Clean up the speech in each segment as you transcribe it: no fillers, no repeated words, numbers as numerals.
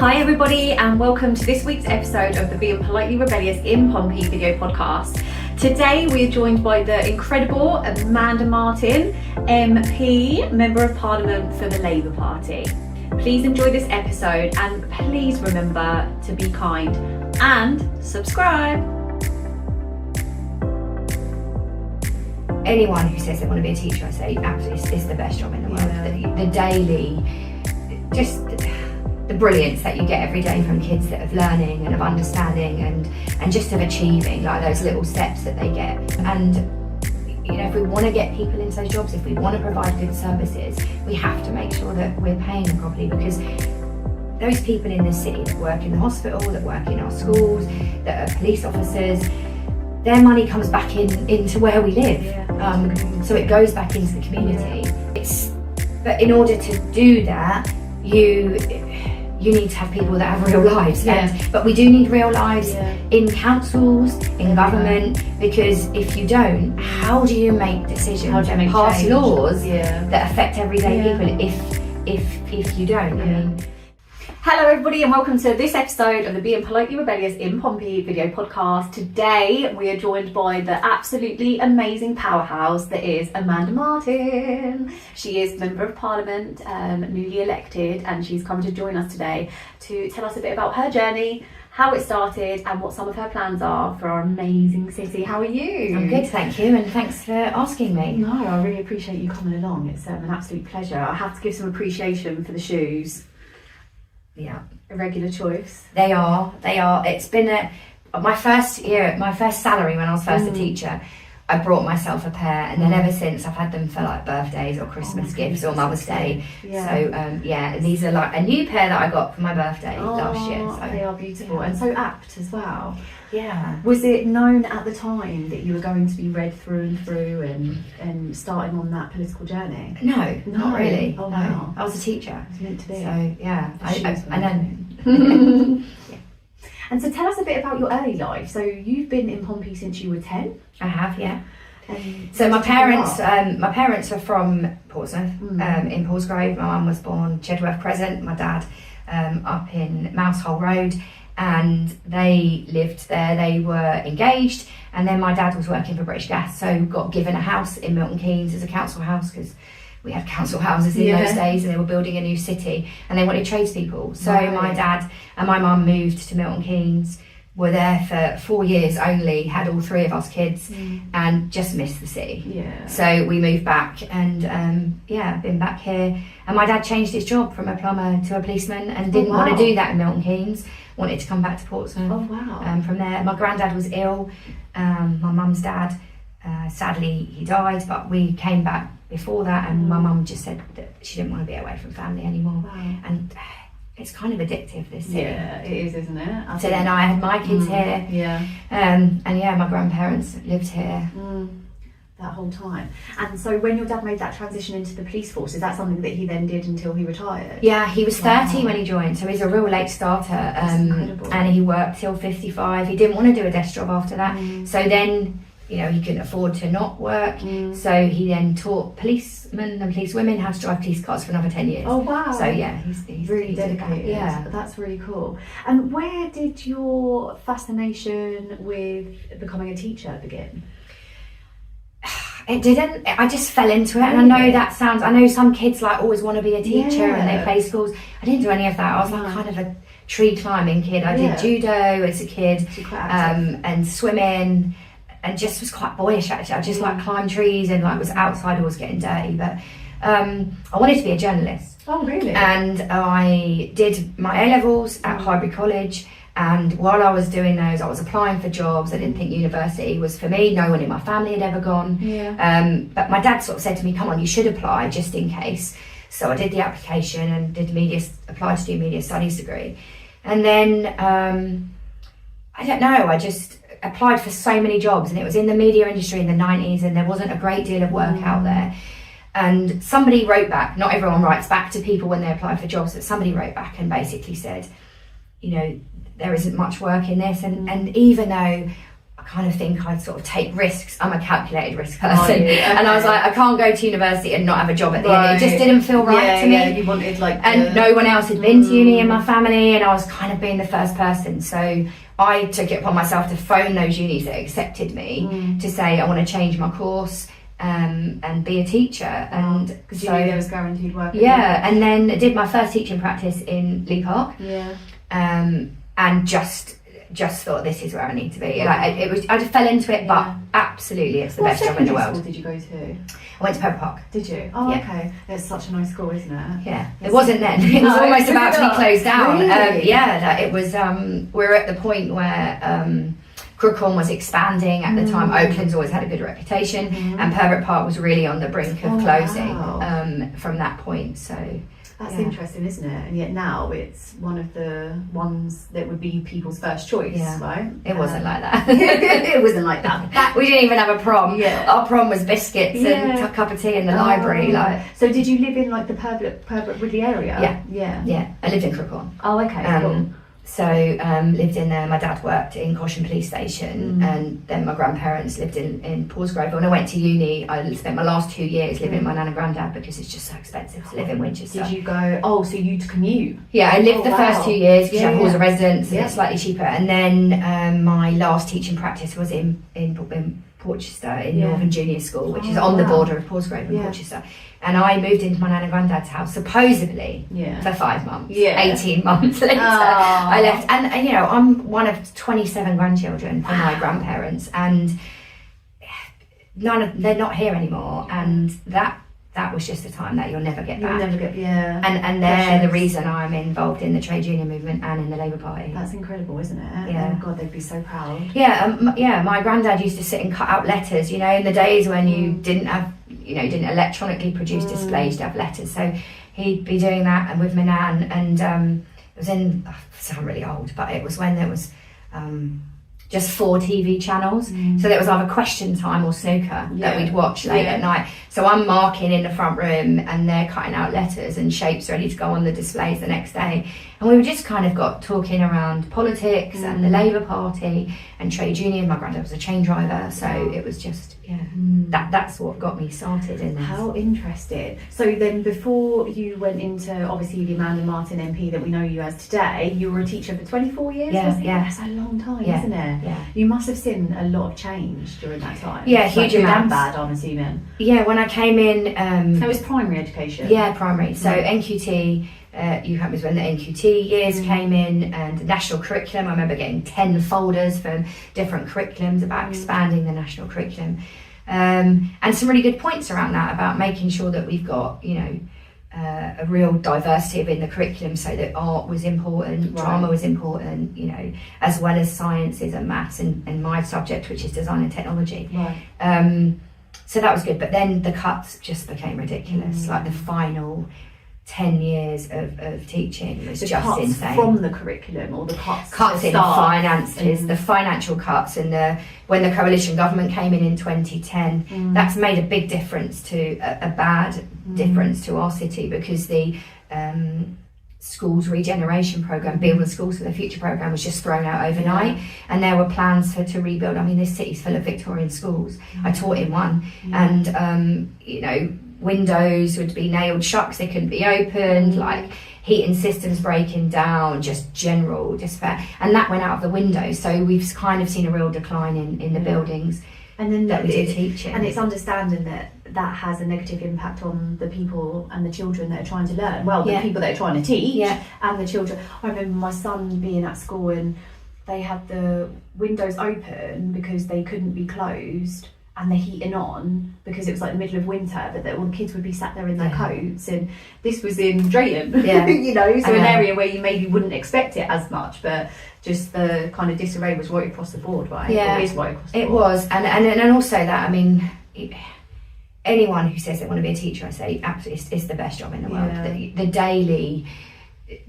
Hi everybody, and welcome to this week's episode of the Being Politely Rebellious in Pompey video podcast. Today we are joined by the incredible Amanda Martin, MP, Member of Parliament for the Labour Party. Please enjoy this episode and please remember to be kind and subscribe. Anyone who says they want to be a teacher, I say absolutely it's the best job in the world. The daily, just the brilliance that you get every day from kids that of learning and of understanding and just of achieving, like those little steps that they get. And you know, if we want to get people into those jobs, if we want to provide good services, we have to make sure that we're paying them properly, because those people in the city that work in the hospital, that work in our schools, that are police officers, their money comes back into where we live. So it goes back into the community. But in order to do that, you need to have people that have real lives. But we do need real lives in councils, in government, because if you don't, how do you make decisions and pass laws that affect everyday people if you don't? Hello everybody, and welcome to this episode of the Being Politely Rebellious in Pompey video podcast. Today we are joined by the absolutely amazing powerhouse that is Amanda Martin. She is Member of Parliament, newly elected, and she's come to join us today to tell us a bit about her journey, how it started, and what some of her plans are for our amazing city. How are you? I'm good, thank you, and thanks for asking me. No, I really appreciate you coming along. It's an absolute pleasure. I have to give some appreciation for the shoes. Yeah, a regular choice. They are. It's been my first salary when I was first a teacher. I brought myself a pair, and then ever since I've had them for like birthdays or Christmas gifts or Mother's Day. So these are like a new pair that I got for my birthday last year. So they are beautiful and so apt as well. Yeah. Was it known at the time that you were going to be read through and through and starting on that political journey? No, not really. Oh, no. wow. I was a teacher. It was meant to be. So yeah, I know. And so tell us a bit about your early life. So you've been in Pompey since you were 10? I have, yeah. So my parents are from Portsmouth, in Paulsgrove. My mum was born Chedworth Crescent, my dad up in Mousehole Road, and they lived there. They were engaged, and then my dad was working for British Gas, so got given a house in Milton Keynes as a council house, because we had council houses in those days, and they were building a new city and they wanted tradespeople. So my dad and my mum moved to Milton Keynes, were there for 4 years only, had all three of us kids, and just missed the city. So we moved back, and been back here. And my dad changed his job from a plumber to a policeman, and didn't want to do that in Milton Keynes, wanted to come back to Portsmouth. From there, my granddad was ill, my mum's dad, sadly he died, but we came back before that, and my mum just said that she didn't want to be away from family anymore. And it's kind of addictive, this city. Yeah, it is, isn't it? So then I had my kids here. And my grandparents lived here. That whole time. And so when your dad made that transition into the police force, is that something that he then did until he retired? Yeah, he was 30 when he joined, so he's a real late starter. And he worked till 55. He didn't want to do a desk job after that. So then, you know, he couldn't afford to not work. So he then taught policemen and policewomen how to drive police cars for another 10 years. Oh wow. So yeah, he's really dedicated. Yeah. That's really cool. And where did your fascination with becoming a teacher begin? It didn't. I just fell into it, and I know I know some kids like always want to be a teacher and they play schools. I didn't do any of that. I was like kind of a tree climbing kid. I did judo as a kid, and swimming, and just was quite boyish actually. I just like climbed trees and like was outside always getting dirty. But I wanted to be a journalist. Oh really? And I did my A-levels at Highbury College. And while I was doing those, I was applying for jobs. I didn't think university was for me. No one in my family had ever gone. But my dad sort of said to me, come on, you should apply just in case. So I did the application and applied to do media studies degree. And then, I don't know, I just applied for so many jobs, and it was in the media industry in the 90s, and there wasn't a great deal of work out there. And somebody wrote back, not everyone writes back to people when they apply for jobs, but somebody wrote back and basically said, you know, there isn't much work in this, and even though I kind of think I'd sort of take risks. I'm a calculated risk person. And I was like, I can't go to university and not have a job at the end. It just didn't feel right to me. Yeah, you wanted and no one else had been to uni in my family, and I was kind of being the first person. So I took it upon myself to phone those unis that accepted me to say I want to change my course and be a teacher. And because you knew there was guaranteed work. Yeah, and then did my first teaching practice in Lee Park. Yeah. And just thought this is where I need to be. Like I just fell into it, but absolutely, it's the best job in the world. What did you go to? I went to Pebble Park. Did you? Oh, okay. It's such a nice school, isn't it? Yeah, it wasn't then. It was almost about to be closed down. Really? It was. We're at the point where Crookhorn was expanding at the time. Oakland's always had a good reputation, and Pembroke Park was really on the brink of closing from that point. So. That's interesting, isn't it? And yet now it's one of the ones that would be people's first choice, right? It wasn't like that. It wasn't like that. We didn't even have a prom. Yeah. Our prom was biscuits and a cup of tea in the library. So did you live in like the Pembroke Ridley area? Yeah. I lived in Crookhorn. Oh, okay. Cool. So lived in there. My dad worked in Caution Police Station, and then my grandparents lived in Portsmouth. When I went to uni, I spent my last 2 years living with my nan and granddad because it's just so expensive to live in Winchester. Did you go? Oh, so you'd commute? Yeah, I lived the first 2 years because I was a resident, so it's slightly cheaper. And then my last teaching practice was in Portsmouth in Northern Junior School, which is on the border of Portsgrove and Portsmouth. And I moved into my nan and granddad's house supposedly for 5 months. 18 months later I left, and I'm one of 27 grandchildren from my grandparents, and they're not here anymore, and that was just a time that you'll never get back. And they're the reason I'm involved in the trade union movement and in the Labour Party. That's incredible, isn't it? Yeah. Oh God, they'd be so proud. My granddad used to sit and cut out letters, in the days when you didn't electronically produce displays to have letters. So he'd be doing that and with my nan, and it was in, I sound really old, but it was when there was just 4 TV channels. So there was either Question Time or Snooker that we'd watch late at night. So I'm marking in the front room and they're cutting out letters and shapes ready to go on the displays the next day. And we just kind of got talking around politics and the Labour Party and trade union. My granddad was a train driver, so it was just, that's what got me started in this. How interesting. So then before you went into, obviously, the Amanda Martin MP that we know you as today, you were a teacher for 24 years? That's a long time, isn't it? Yeah. You must have seen a lot of change during that time. Yeah, huge good amounts. and bad, I'm assuming. Yeah, when I came in... it was primary education? Yeah, primary. So NQT... was when the NQT years came in, and the national curriculum. I remember getting 10 folders from different curriculums about expanding the national curriculum, and some really good points around that about making sure that we've got a real diversity within the curriculum, so that art was important, drama was important, as well as sciences and maths and my subject, which is design and technology. So that was good, but then the cuts just became ridiculous. Like the final 10 years of teaching was just insane. From the curriculum, or the cuts in finances, the financial cuts, and when the coalition government came in 2010, that's made a big difference to a bad difference to our city, because the schools regeneration programme, Building Schools for the Future programme, was just thrown out overnight, and there were plans to rebuild. I mean, this city's full of Victorian schools. I taught in one, and windows would be nailed shut because they couldn't be opened, like heating systems breaking down, just general despair, and that went out of the window. So we've kind of seen a real decline in the buildings, and then that we do teaching. And it's understanding that has a negative impact on the people and the children that are trying to learn. Well, the people that are trying to teach and the children. I remember my son being at school and they had the windows open because they couldn't be closed, and the heating on because it was like the middle of winter, but all the kids would be sat there in their coats, and this was in Drayton, so an area where you maybe wouldn't expect it as much, but just the kind of disarray was right across the board, right? It is right across the board. It was, and also that, I mean, anyone who says they want to be a teacher, I say absolutely, it's the best job in the world. The daily,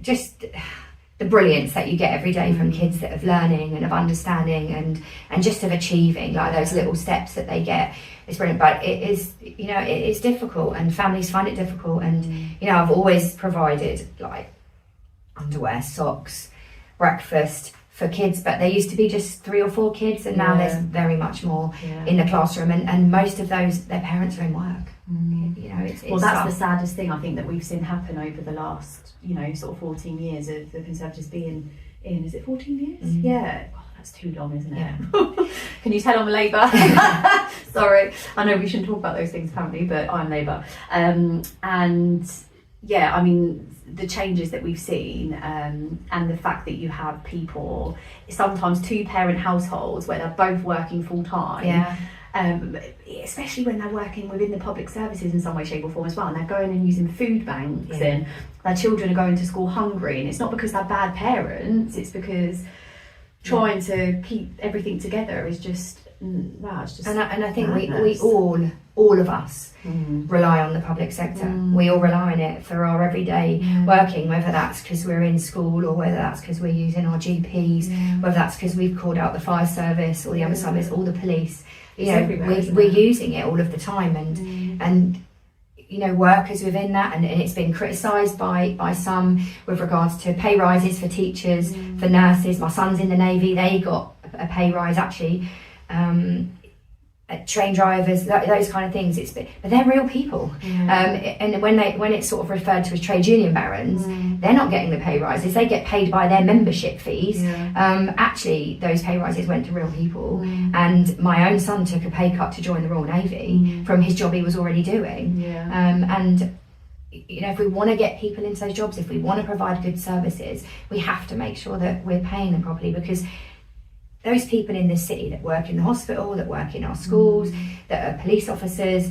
just the brilliance that you get every day from kids that of learning and of understanding and just of achieving, like those little steps that they get, is brilliant. But it is, it is difficult, and families find it difficult, and I've always provided like underwear, socks, breakfast, for kids, but there used to be just 3 or 4 kids, and now there's very much more in the classroom, and most of those, their parents are in work. You know, it's well, that's the saddest thing I think that we've seen happen over the last, you know, sort of 14 years of the Conservatives being in. Is it 14 years? Yeah. God, that's too long, isn't it? Yeah. Can you tell I'm a Labour? Sorry, I know we shouldn't talk about those things apparently, but I'm Labour. And yeah, I mean, the changes that we've seen, and the fact that you have people, sometimes 2-parent households where they're both working full time. Especially when they're working within the public services in some way, shape or form as well, and they're going and using food banks, and their children are going to school hungry, and it's not because they're bad parents, it's because trying to keep everything together is just it's just and I think we all of us rely on the public sector. We all rely on it for our everyday working, whether that's because we're in school, or whether that's because we're using our GPs, whether that's because we've called out the fire service or the ambulance service or the police. You know, we're using it all of the time, and you know, workers within that, and it's been criticised by some with regards to pay rises for teachers, for nurses. My son's in the Navy; they got a pay rise actually. Train drivers, those kind of things. But they're real people, and when it's sort of referred to as trade union barons, they're not getting the pay rises. They get paid by their membership fees. Actually, those pay rises went to real people, and my own son took a pay cut to join the Royal Navy from his job he was already doing. And you know, if we want to get people into those jobs, if we want to provide good services, we have to make sure that we're paying them properly, because those people in this city that work in the hospital, that work in our schools, that are police officers,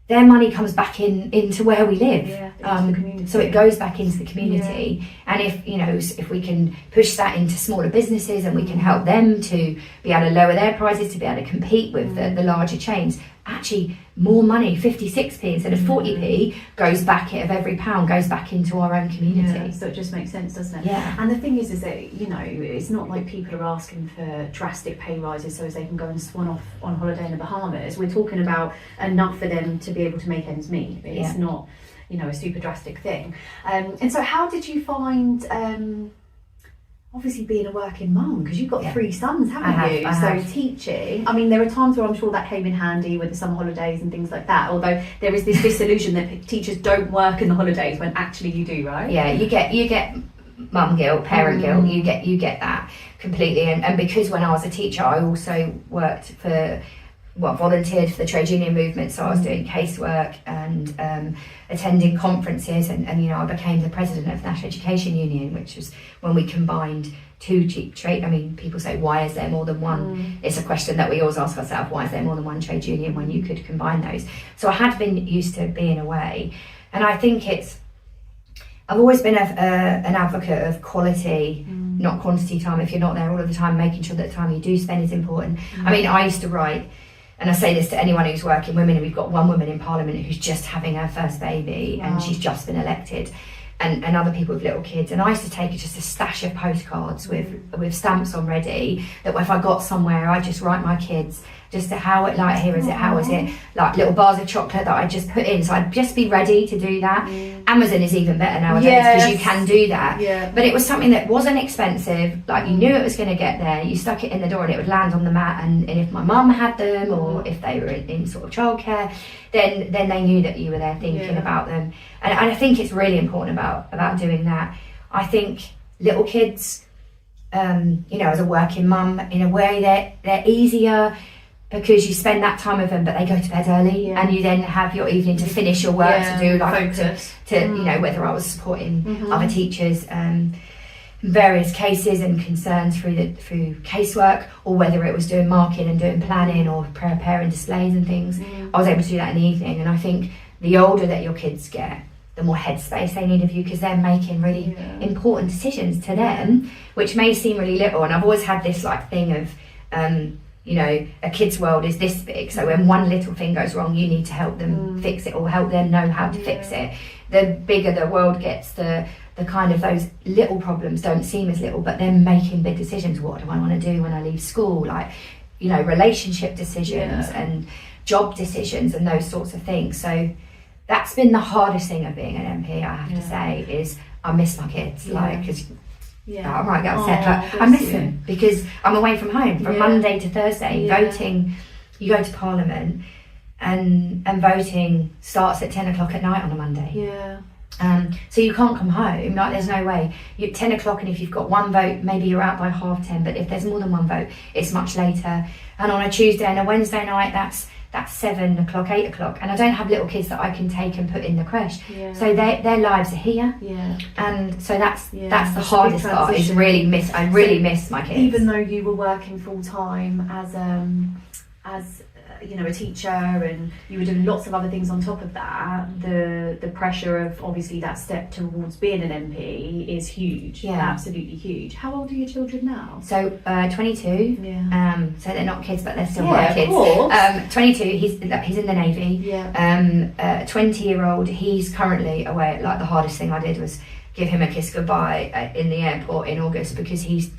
their money comes back into where we live. So it goes back into the community. And if, you know, if we can push that into smaller businesses, and we can help them to be able to lower their prices, to be able to compete with the larger chains, actually more money, 56p instead of 40p, goes back, of every pound goes back into our own community. So it just makes sense, doesn't it? And the thing is that, you know, it's not like people are asking for drastic pay rises so as they can go and swan off on holiday in the Bahamas. We're talking about enough for them to be able to make ends meet. It's not, you know, a super drastic thing. And so how did you find obviously being a working mum, because you've got 3 sons, haven't you? So teaching, I mean, there are times where I'm sure that came in handy with the summer holidays and things like that, although there is this disillusion that teachers don't work in the holidays when actually you do, right? You get mum guilt, parent guilt, you get that completely. And because when I was a teacher, I also worked for, volunteered for the trade union movement, so I was doing casework and attending conferences, and you know, I became the president of the National Education Union, which was when we combined 2 trade. I mean, people say, why is there more than one? It's a question that we always ask ourselves, why is there more than one trade union when you could combine those? So I had been used to being away, and I think I've always been an advocate of quality, not quantity time. If you're not there all of the time, making sure that the time you do spend is important. I mean, I used to write, and I say this to anyone who's working women, and we've got one woman in Parliament who's just having her first baby, and she's just been elected, and other people with little kids. And I used to take just a stash of postcards with stamps on ready, that if I got somewhere, I just write my kids just to how is it, like little bars of chocolate that I just put in. So I'd just be ready to do that. Amazon is even better nowadays, because you can do that. But it was something that wasn't expensive, like you knew it was going to get there, you stuck it in the door and it would land on the mat, and if my mum had them, or if they were in sort of childcare, then they knew that you were there thinking about them. And I think it's really important about doing that. I think little kids, you know, as a working mum, in a way they're easier, because you spend that time with them, but they go to bed early, and you then have your evening to finish your work, to do like to you know, whether I was supporting other teachers, various cases and concerns through casework, or whether it was doing marking and doing planning or preparing displays and things. I was able to do that in the evening. And I think the older that your kids get, the more headspace they need of you, because they're making really important decisions to them, which may seem really little. And I've always had this like thing of you know, a kid's world is this big, so when one little thing goes wrong, you need to help them fix it, or help them know how to fix it. The bigger the world gets, the kind of those little problems don't seem as little, but they're making big decisions. What do I want to do when I leave school? Like, you know, relationship decisions and job decisions and those sorts of things. So that's been the hardest thing of being an MP, I have to say, is I miss my kids. Like, 'cause Yeah. I might get upset, but I bless miss you. them because I'm away from home from Monday to Thursday voting. You go to Parliament and voting starts at 10 o'clock at night on a Monday. Yeah. So you can't come home, like there's no way. You're at 10 o'clock and if you've got one vote, maybe you're out by 10:30, but if there's more than one vote, it's much later. And on a Tuesday and a Wednesday night, that's 7 o'clock, 8 o'clock. And I don't have little kids that I can take and put in the creche. Yeah. So their lives are here. Yeah. And so that's the hardest part, is I really miss my kids. Even though you were working full time as a teacher, and you were doing lots of other things on top of that, the pressure of obviously that step towards being an MP is huge. Absolutely huge. How old are your children now? So 22. So they're not kids, but they're still my kids. Of course. 22, he's in the Navy. 20-year-old, he's currently away. Like, the hardest thing I did was give him a kiss goodbye in the airport in August, because he's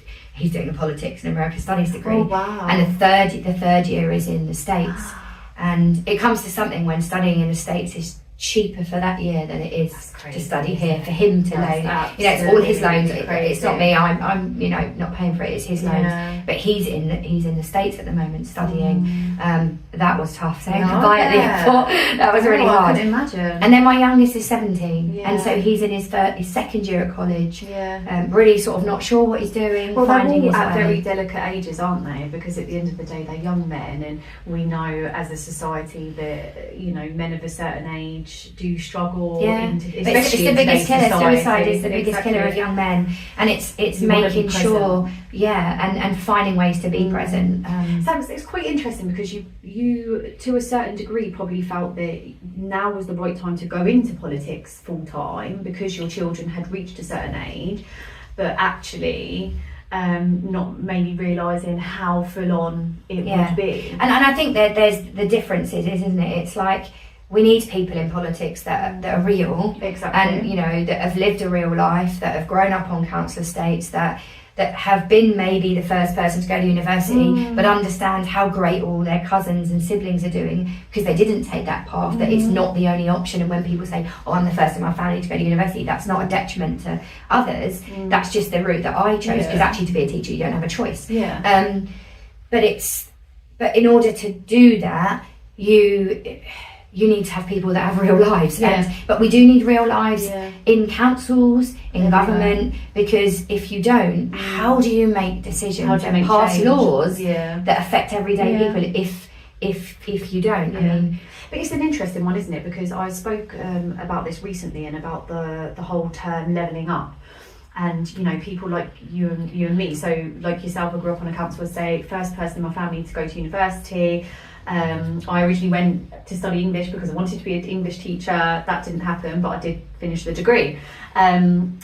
doing a politics and American Studies degree. Oh, wow. And the third year is in the States. And it comes to something when studying in the States is cheaper for that year than it is to study here, for him to loan. It's all his loans. It's not me. I'm not paying for it. It's his loans. But he's in the States at the moment studying. That was tough, saying goodbye at the airport. That was really hard. I can imagine. And then my youngest is 17, and so he's in his second year at college. Really sort of not sure what he's doing. Well, finding they're all his at way. very delicate ages, aren't they? Because at the end of the day, they're young men, and we know as a society that men of a certain age do struggle. It's the biggest killer. Suicide is the biggest killer of young men, and it's making sure, and finding ways to be present. So it's quite interesting, because you to a certain degree probably felt that now was the right time to go into politics full time because your children had reached a certain age, but actually not maybe realising how full on it would be. And I think that there's the differences, isn't it? It's like, we need people in politics that are real, and that have lived a real life, that have grown up on council estates, that have been maybe the first person to go to university, but understand how great all their cousins and siblings are doing, because they didn't take that path, that it's not the only option. And when people say, oh, I'm the first in my family to go to university, that's not a detriment to others. That's just the route that I chose, because actually to be a teacher, you don't have a choice. But in order to do that, you need to have people that have real lives. But we do need real lives in councils, in government, because if you don't, how do you make decisions and pass laws that affect everyday people if you don't? I mean, but it's an interesting one, isn't it? Because I spoke about this recently, and about the whole term levelling up. And people like you and me, so like yourself, I grew up on a council estate, first person in my family to go to university. I originally went to study English because I wanted to be an English teacher. That didn't happen, but I did finish the degree. And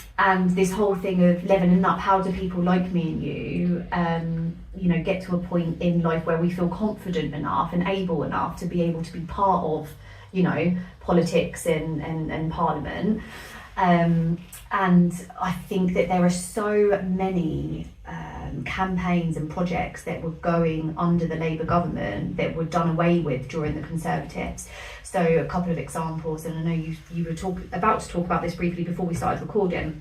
this whole thing of levelling up, how do people like me and you get to a point in life where we feel confident enough and able enough to be able to be part of politics and Parliament. And I think that there are so many campaigns and projects that were going under the Labour government that were done away with during the Conservatives. So a couple of examples, and I know you were about to talk about this briefly before we started recording.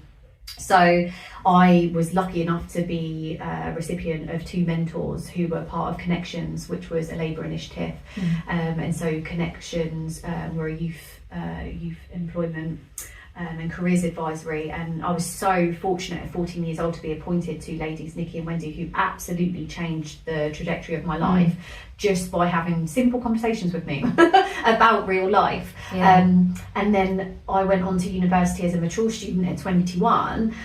So I was lucky enough to be a recipient of 2 mentors who were part of Connections, which was a Labour initiative. And so Connections were a youth employment and careers advisory, and I was so fortunate at 14 years old to be appointed to ladies Nikki and Wendy, who absolutely changed the trajectory of my life just by having simple conversations with me about real life. And then I went on to university as a mature student at 21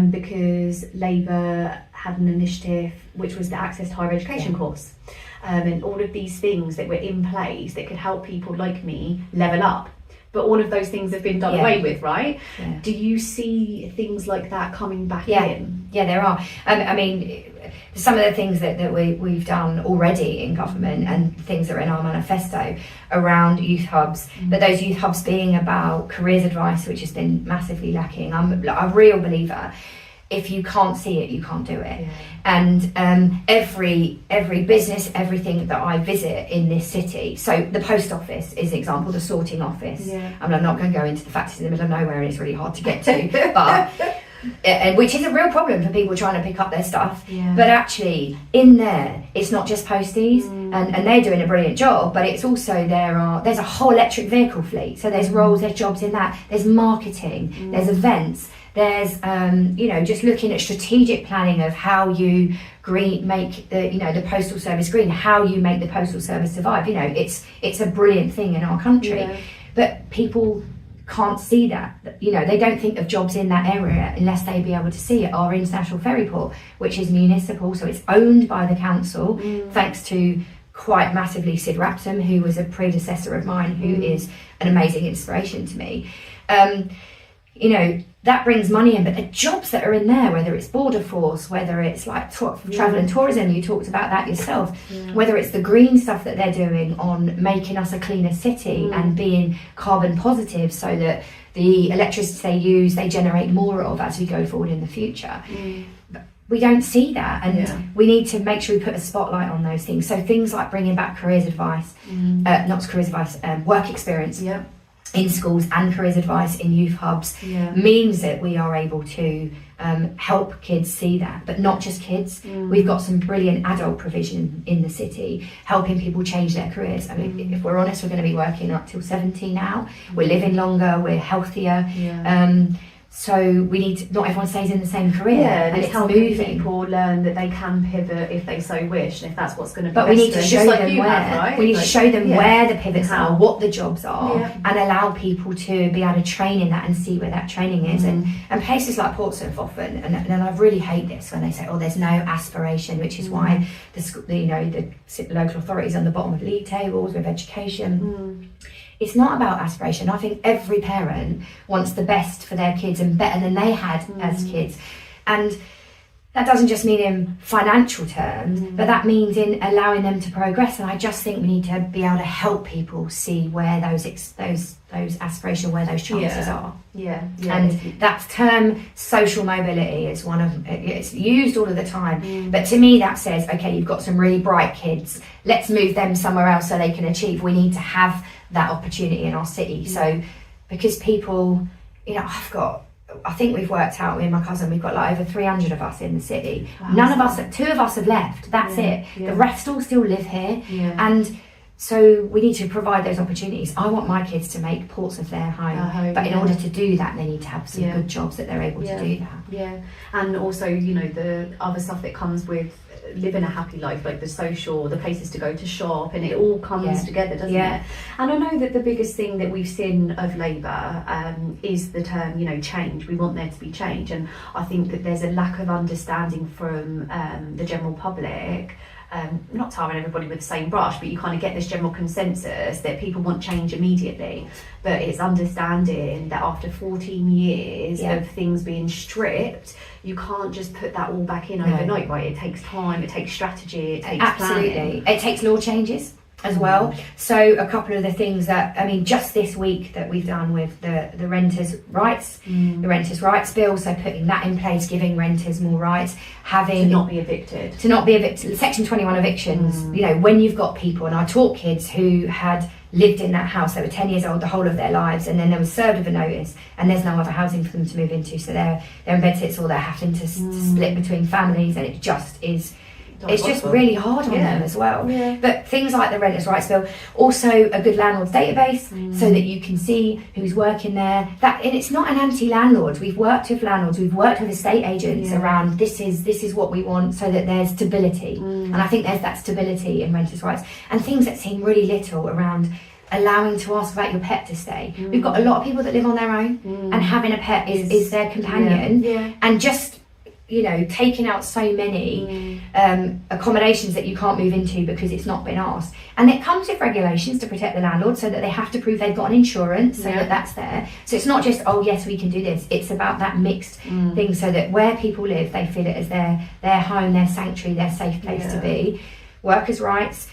because Labour had an initiative which was the Access to Higher Education course, and all of these things that were in place that could help people like me level up. But all of those things have been done away with, right? Do you see things like that coming back in? Yeah, there are. I mean, some of the things that we've done already in government, and things that are in our manifesto around youth hubs, but those youth hubs being about careers advice, which has been massively lacking. I'm a real believer. If you can't see it, you can't do it. And every business, everything that I visit in this city, so the post office is an example, the sorting office. I'm not going to go into the fact it's in the middle of nowhere and it's really hard to get to, but which is a real problem for people trying to pick up their stuff. Yeah. But actually, in there, it's not just posties, and they're doing a brilliant job, but it's also there's a whole electric vehicle fleet. So there's roles, there's jobs in that. There's marketing, there's events, there's just looking at strategic planning of how you make the postal service green, how you make the postal service survive. It's a brilliant thing in our country, but people can't see that. They don't think of jobs in that area unless they be able to see it. Our international ferry port, which is municipal, so it's owned by the council, thanks to quite massively Sid Rapton, who was a predecessor of mine, who is an amazing inspiration to me. That brings money in, but the jobs that are in there, whether it's border force, whether it's like travel and tourism, you talked about that yourself, whether it's the green stuff that they're doing on making us a cleaner city and being carbon positive, so that the electricity they use, they generate more of as we go forward in the future. We don't see that, and we need to make sure we put a spotlight on those things. So things like bringing back careers advice, work experience. In schools and careers advice in youth hubs means that we are able to help kids see that, but not just kids. We've got some brilliant adult provision in the city, helping people change their careers. I mean, if we're honest, we're going to be working up till 70 now. We're living longer, we're healthier. So we need to, not everyone stays in the same career, and it's helping people learn that they can pivot if they so wish, and if that's what's going to be but best. We need to show them where. We need to show them where the pivots are, what the jobs are, and allow people to be able to train in that and see where that training is. And places like Portsmouth often, and I really hate this when they say, oh, there's no aspiration, which is why the local authorities on the bottom of league tables with education. It's not about aspiration. I think every parent wants the best for their kids and better than they had as kids. And that doesn't just mean in financial terms, but that means in allowing them to progress. And I just think we need to be able to help people see where those aspirational, where those chances are. And that term social mobility is it's used all of the time. But to me that says, okay, you've got some really bright kids, let's move them somewhere else so they can achieve. We need to have that opportunity in our city. So because people, I think we've worked out, me and my cousin, we've got like over 300 of us in the city. Wow. Two of us have left, that's it. The rest all still live here. And so we need to provide those opportunities. I want my kids to make Portsmouth their home, but in order to do that, they need to have some good jobs that they're able to do that. And also, the other stuff that comes with living a happy life, like the social, the places to go to shop, and it all comes together, doesn't it? And I know that the biggest thing that we've seen of Labour is the term, change. We want there to be change, and I think that there's a lack of understanding from the general public. Not tarring everybody with the same brush, but you kind of get this general consensus that people want change immediately. But it's understanding that after 14 years of things being stripped, you can't just put that all back in overnight, right? It takes time, it takes strategy, it takes planning. It takes law changes as well. So a couple of the things that, just this week that we've done with the renters' rights, the renters' rights bill, so putting that in place, giving renters more rights, having... To not be evicted. Section 21 evictions, when you've got people, and I taught kids who had lived in that house, they were 10 years old the whole of their lives, and then they were served with a notice, and there's no other housing for them to move into, so they're in bed sits, or they're having to split between families, and it just is... It's just really hard on them as well. But things like the Renters' Rights Bill, also a good landlord's database, so that you can see who's working there. And it's not an anti-landlord. We've worked with landlords, we've worked with estate agents around this is what we want, so that there's stability. And I think there's that stability in renters' rights. And things that seem really little around allowing to ask about your pet to stay. We've got a lot of people that live on their own, and having a pet is their companion. And just taking out so many accommodations that you can't move into because it's not been asked. And it comes with regulations to protect the landlord, so that they have to prove they've got an insurance, so that that's there. So it's not just, oh yes, we can do this. It's about that mixed thing, so that where people live, they feel it as their home, their sanctuary, their safe place to be. Workers' rights,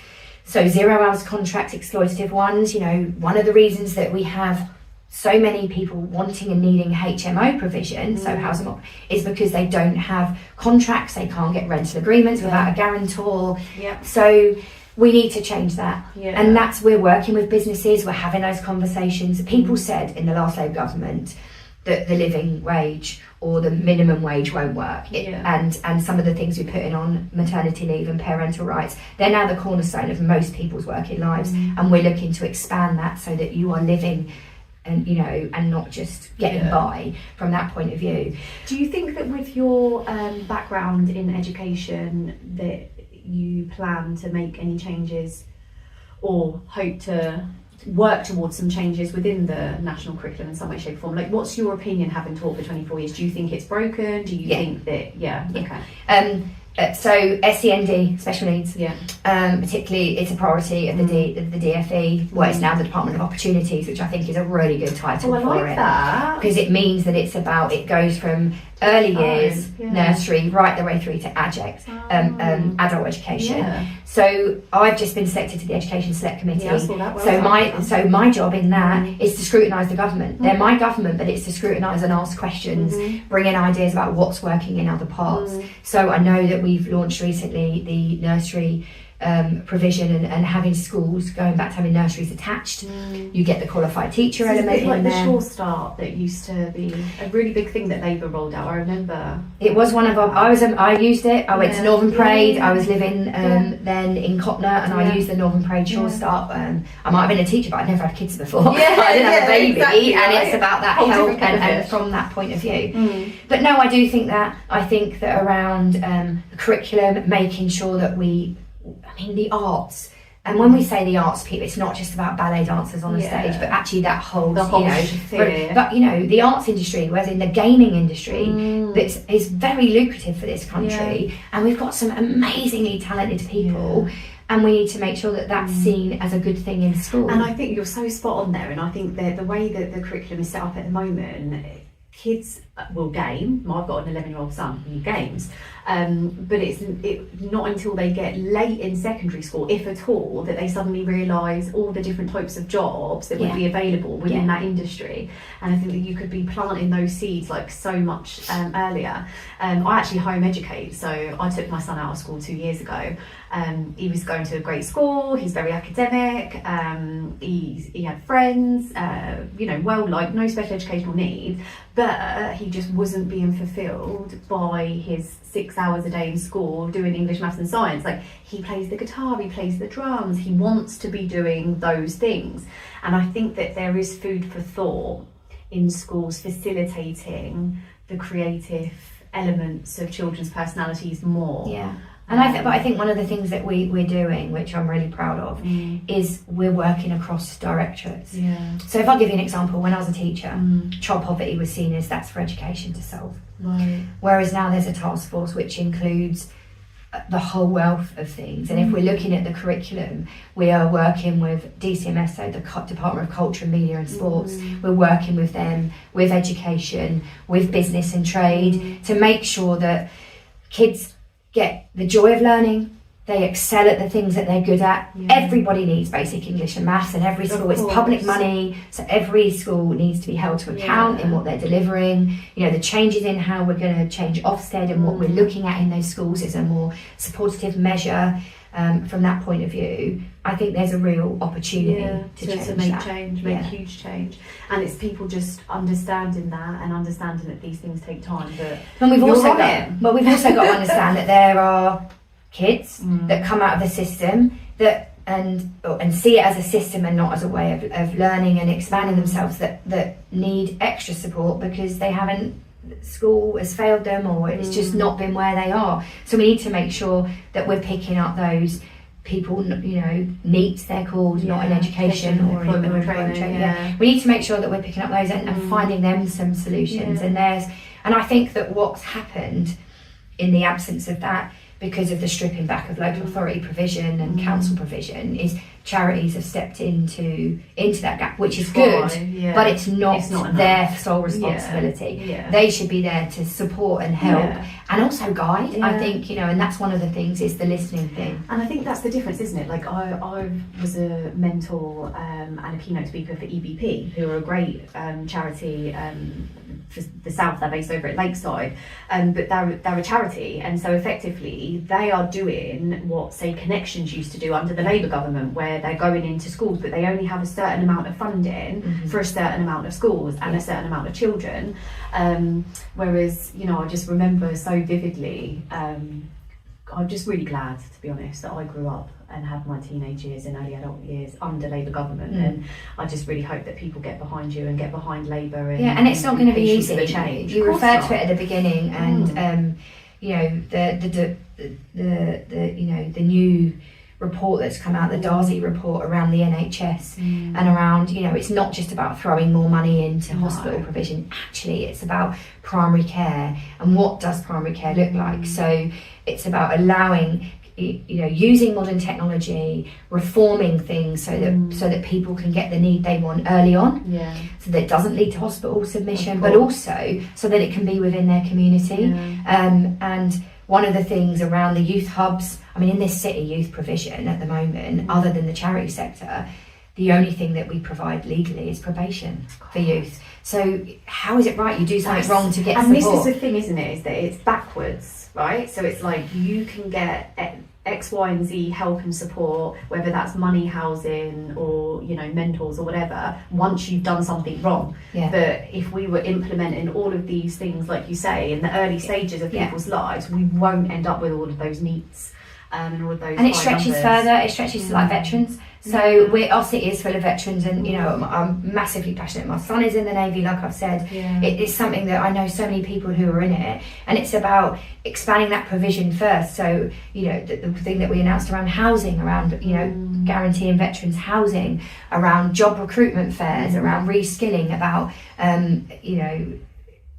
so 0 hours contract, exploitative ones. One of the reasons that we have so many people wanting and needing HMO provision, so housing, is because they don't have contracts, they can't get rental agreements without a guarantor. So we need to change that. And we're working with businesses, we're having those conversations. People said in the last Labour government that the living wage or the minimum wage won't work. And some of the things we're putting on maternity leave and parental rights, they're now the cornerstone of most people's working lives, and we're looking to expand that so that you are living and and not just getting by from that point of view. Do you think that with your background in education that you plan to make any changes or hope to work towards some changes within the national curriculum in some way, shape or form? Like, what's your opinion, having taught for 24 years? Do you think it's broken? Do you think that okay. So SEND, special needs, particularly, it's a priority of the DFE. Well, it's now the Department of Opportunities, which I think is a really good title for it. That, because it means that it goes from early years, nursery, right the way through to adult education. So I've just been selected to the Education Select Committee. So my job in that is to scrutinise the government. They're my government, but it's to scrutinise and ask questions, bring in ideas about what's working in other parts. So I know that we've launched recently the nursery provision and having schools going back to having nurseries attached. You get the qualified teacher element it's like in the there. Sure Start that used to be a really big thing that Labour rolled out. I remember it was one of our. I used it. I went to Northern Parade. I was living then in Cotner, and I used the Northern Parade Sure Start. I might have been a teacher, but I'd never had kids before. I didn't have a baby, and it's about that help and from that point of view. But no, I do think that. I think that around the curriculum, making sure that the arts, and when we say the arts, people, it's not just about ballet dancers on a stage, but actually that whole sphere. But the arts industry, whereas in the gaming industry, that is very lucrative for this country, and we've got some amazingly talented people. And we need to make sure that that's seen as a good thing in school. And I think you're so spot on there. And I think that the way that the curriculum is set up at the moment, kids will game. I've got an 11-year-old son who games, but it's not until they get late in secondary school, if at all, that they suddenly realise all the different types of jobs that would be available within that industry. And I think that you could be planting those seeds like so much earlier. I actually home educate, so I took my son out of school 2 years ago. He was going to a great school, he's very academic, he had friends, well liked, no special educational needs, but he just wasn't being fulfilled by his 6 hours a day in school doing English, maths and science. Like, he plays the guitar, he plays the drums, he wants to be doing those things. And I think that there is food for thought in schools facilitating the creative elements of children's personalities more. And I think one of the things that we're doing, which I'm really proud of, is we're working across directorates. So if I give you an example, when I was a teacher, child poverty was seen as that's for education to solve. Whereas now there's a task force which includes the whole wealth of things. And if we're looking at the curriculum, we are working with DCMS, so the Department of Culture, Media and Sports. We're working with them, with education, with business and trade, to make sure that kids get the joy of learning, they excel at the things that they're good at. Everybody needs basic English and maths, and every school, it's public money, so every school needs to be held to account in what they're delivering. The changes in how we're going to change Ofsted and what we're looking at in those schools is a more supportive measure. From that point of view, I think there's a real opportunity to make huge change. And it's people just understanding that and understanding that these things take time. But we've also got to understand that there are kids that come out of the system that and see it as a system and not as a way of learning and expanding themselves, that need extra support because they haven't, school has failed them, or it's just not been where they are. So we need to make sure that we're picking up those people, NEETs they're called, not in education or employment training. We need to make sure that we're picking up those and finding them some solutions. And I think that what's happened in the absence of that, because of the stripping back of local authority provision and council provision, is charities have stepped into that gap, which is good, but it's not their sole responsibility. They should be there to support and help and also guide. I think, and that's one of the things, is the listening thing. And I think that's the difference, isn't it? Like, I was a mentor and a keynote speaker for EBP, who are a great charity for the south, they're based over at Lakeside, but they're a charity, and so effectively they are doing what, say, Connections used to do under the Labour government, where they're going into schools, but they only have a certain amount of funding for a certain amount of schools and a certain amount of children. Whereas, you know, I just remember so vividly, I'm just really glad, to be honest, that I grew up and had my teenage years and early adult years under Labour government, and I just really hope that people get behind you and get behind Labour. And it's not going to be easy. The change. You referred to it at the beginning, and you know, the you know, the new report that's come out, the Darcy report around the NHS and around, you know, it's not just about throwing more money into hospital provision. Actually, it's about primary care, and what does primary care look like. So it's about allowing, you know, using modern technology, reforming things so that people can get the need they want early on, so that it doesn't lead to hospital submission, but also so that it can be within their community. And one of the things around the youth hubs, I mean, in this city, youth provision at the moment, other than the charity sector, the only thing that we provide legally is probation for youth. So how is it right you do something wrong to get support? And this is the thing, isn't it, is that it's backwards, right? So it's like you can get X, Y and Z help and support, whether that's money, housing, or, you know, mentors or whatever, once you've done something wrong. But if we were implementing all of these things, like you say, in the early stages of people's lives, we won't end up with all of those needs and all of those. And it stretches further. It stretches to like veterans. So our city is full of veterans, and you know, I'm massively passionate. My son is in the Navy, like I've said. It is something that I know so many people who are in it, and it's about expanding that provision first. So, you know, the thing that we announced around housing, around, you know, guaranteeing veterans housing, around job recruitment fairs, around reskilling, about you know,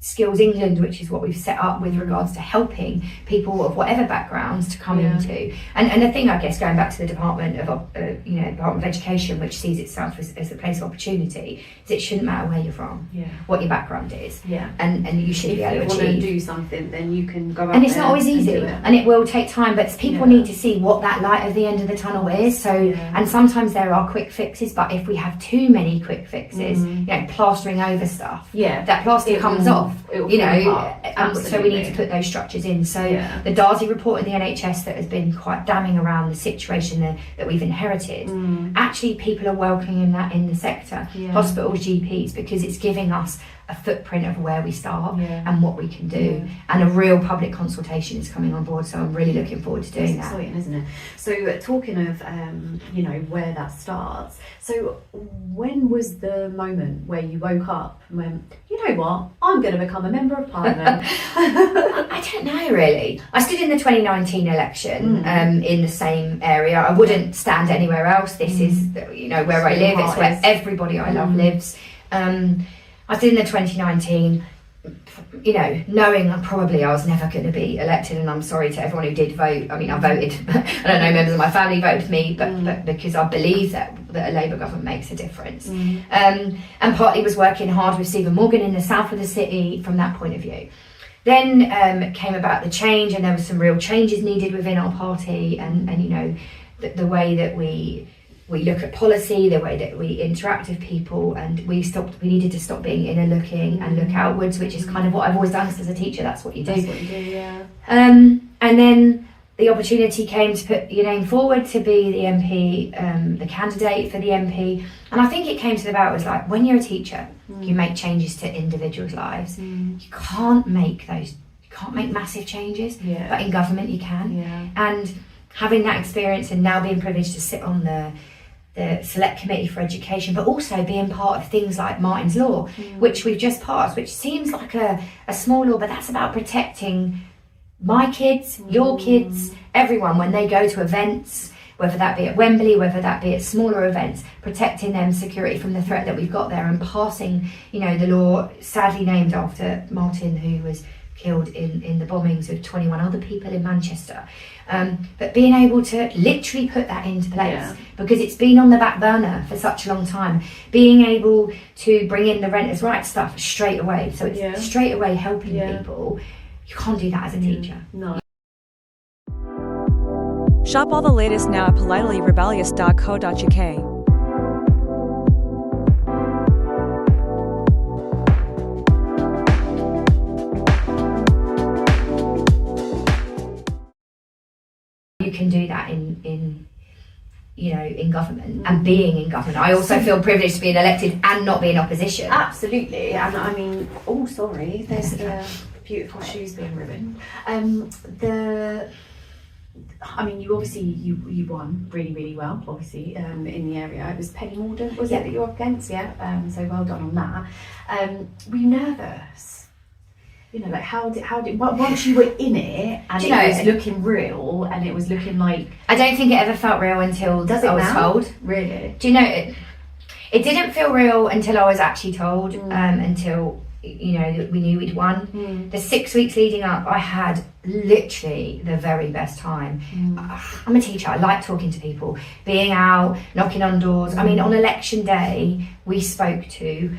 Skills England, which is what we've set up with regards to helping people of whatever backgrounds to come into. And the thing, I guess, going back to the Department of you know, Department of Education, which sees itself as a place of opportunity, is it shouldn't matter where you're from, what your background is, and you should be able to achieve. If you want to do something, then you can go out. And it's not always easy, and it will take time, but people need to see what that light at the end of the tunnel is. So, and sometimes there are quick fixes, but if we have too many quick fixes, you know, plastering over stuff, that plaster comes off. You know, so we need to put those structures in. So the Darcy report in the NHS that has been quite damning around the situation that we've inherited, actually people are welcoming that in the sector, hospitals, GPs, because it's giving us a footprint of where we start and what we can do, and a real public consultation is coming on board, so I'm really looking forward to doing that. Exciting, isn't it? So talking of you know, where that starts, so when was the moment where you woke up and went, you know what, I'm going to become a member of Parliament? I don't know, really. I stood in the 2019 election in the same area. I wouldn't stand anywhere else. This is, you know, where I live. It's where everybody I love lives. I did in the 2019, you know, knowing probably I was never going to be elected, and I'm sorry to everyone who did vote. I mean, I voted. I don't know, members of my family voted for me, but because I believe that a Labour government makes a difference. And partly was working hard with Stephen Morgan in the south of the city from that point of view. Then came about the change, and there were some real changes needed within our party, and you know, the way that we look at policy, the way that we interact with people, and we needed to stop being inner looking and look outwards, which is kind of what I've always done as a teacher. That's what you do. That's what you do, yeah. And then the opportunity came to put your name forward to be the MP, the candidate for the MP. And I think it came to about was like, when you're a teacher, you make changes to individuals' lives. You can't make massive changes, but in government you can. And having that experience, and now being privileged to sit on the select committee for education, but also being part of things like Martin's Law, which we've just passed, which seems like a small law, but that's about protecting my kids, your kids, everyone when they go to events, whether that be at Wembley, whether that be at smaller events, protecting them security from the threat that we've got there, and passing, you know, the law sadly named after Martin, who was killed in the bombings of 21 other people in Manchester. But being able to literally put that into place, because it's been on the back burner for such a long time, being able to bring in the renters' rights stuff straight away, so it's straight away helping people. You can't do that as a teacher. No. Shop all the latest now at politelyrebellious.co.uk. You can do that in government and being in government. I also feel privileged to be elected and not be in opposition. Absolutely. And I mean, oh, sorry, there's the beautiful shoes being ruined. I mean, you obviously you won really, really well, obviously, in the area. It was Penny Morden, was it, that you're up against? Yeah. So well done on that. Were you nervous? You know, like how did once you were in it and it was looking real and it was looking like... I don't think it ever felt real until I was told. Really? Do you know, it didn't feel real until I was actually told, until, you know, we knew we'd won. The 6 weeks leading up, I had literally the very best time. I'm a teacher, I like talking to people, being out, knocking on doors. I mean, on election day, we spoke to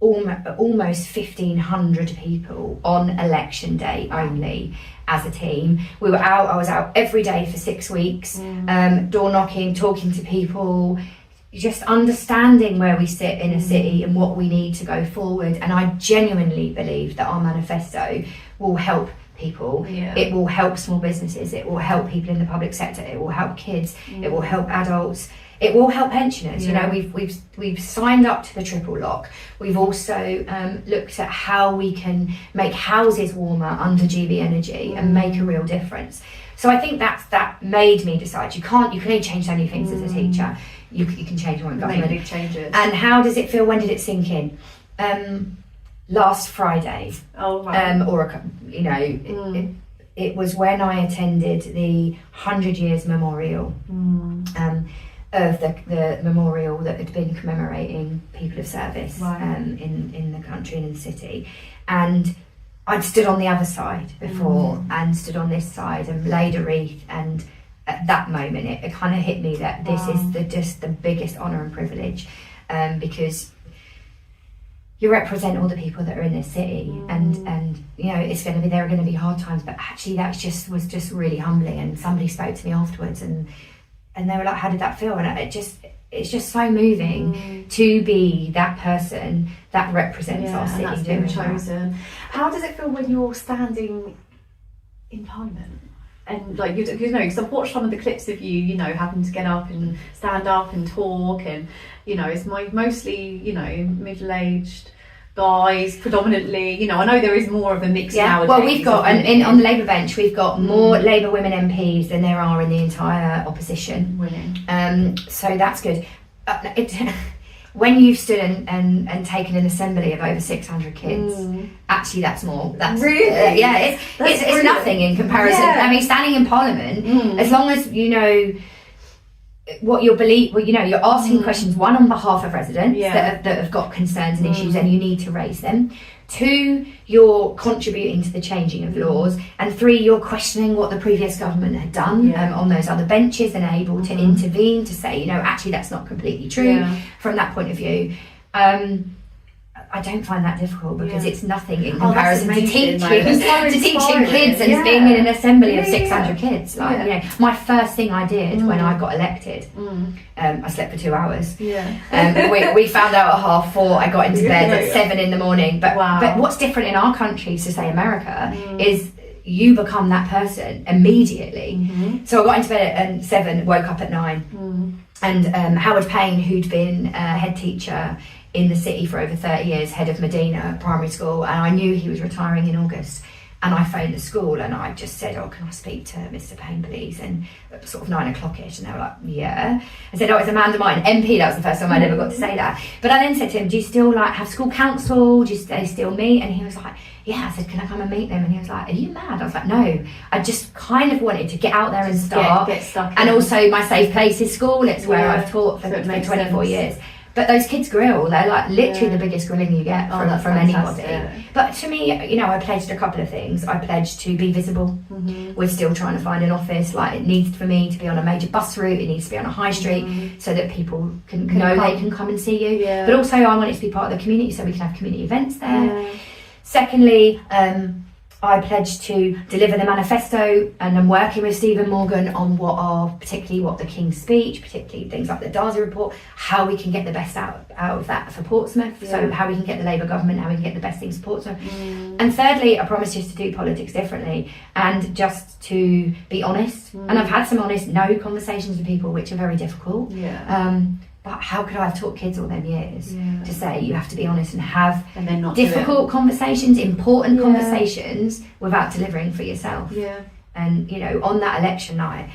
almost 1,500 people on election day only as a team. We were out, I was out every day for 6 weeks, door knocking, talking to people, just understanding where we sit in a city and what we need to go forward. And I genuinely believe that our manifesto will help people. It will help small businesses, it will help people in the public sector, it will help kids, it will help adults, it will help pensioners. You know, we've signed up to the triple lock. We've also looked at how we can make houses warmer under GB Energy and make a real difference. So I think that made me decide you can only change so many things as a teacher. You can change one government. Make big changes. And how does it feel? When did it sink in? Last Friday. Oh right. It was when I attended the 100 Years Memorial. Of the memorial that had been commemorating people of service in the country and in the city, and I'd stood on the other side before and stood on this side and laid a wreath, and at that moment it kind of hit me that this is just the biggest honour and privilege, because you represent all the people that are in this city, and you know there are going to be hard times, but actually that was just really humbling. And somebody spoke to me afterwards and they were like, how did that feel? And it's just so moving to be that person that represents our city. That's been chosen. How does it feel when you're standing in Parliament? And like you know, because I've watched some of the clips of you know, having to get up and stand up and talk, and you know, it's mostly, you know, middle-aged guys predominantly. You know, I know there is more of a mix nowadays. Well, we've got on the Labour bench, we've got more Labour women MPs than there are in the entire opposition. Winning. So that's good. When you've stood and taken an assembly of over 600 kids, actually that's more. That's really it's nothing in comparison. I mean, standing in Parliament, as long as you know what you believe, well, you know, you're asking questions, one, on behalf of residents that have got concerns and issues, and you need to raise them. 2, you're contributing to the changing of laws, and 3, you're questioning what the previous government had done on those other benches, and able to intervene to say, you know, actually that's not completely true from that point of view. I don't find that difficult, because it's nothing in comparison to teaching kids and being in an assembly of 600 kids. Like, you know, my first thing I did when I got elected, I slept for 2 hours. We found out at 4:30. I got into bed at 7 in the morning. But what's different in our country to say America is you become that person immediately. So I got into bed at 7, woke up at 9, and Howard Payne, who'd been head teacher in the city for over 30 years, head of Medina Primary School, and I knew he was retiring in August, and I phoned the school and I just said, can I speak to Mr. Payne please? And sort of 9 o'clock-ish, and they were like, yeah. I said, it's Amanda Martin, MP. That was the first time I'd ever got to say that. But I then said to him, do you still have school council? Do they still meet? And he was like, yeah. I said, can I come and meet them? And he was like, are you mad? I was like, no, I just kind of wanted to get out there and start. Get stuck in. And also my safe place is school. It's where I've taught for 24 years. But those kids grill, they're like literally the biggest grilling you get from anybody. But to me, you know, I pledged a couple of things. I pledged to be visible. We're still trying to find an office. Like, it needs for me to be on a major bus route, it needs to be on a high street, so that people can know they can come and see you. But also I want it to be part of the community, so we can have community events there. Secondly, I pledged to deliver the manifesto, and I'm working with Stephen Morgan on particularly what the King's Speech, particularly things like the Darcy report, how we can get the best out of that for Portsmouth. Yeah. So how we can get the Labour government, how we can get the best things for Portsmouth. And thirdly, I promised just to do politics differently and just to be honest. And I've had some honest no conversations with people, which are very difficult. Yeah. But how could I have taught kids all them years to say you have to be honest and have then not difficult conversations, important conversations without delivering for yourself? Yeah. And, you know, on that election night,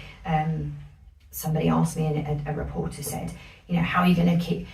somebody asked me, and a reporter said, you know, how are you going to keep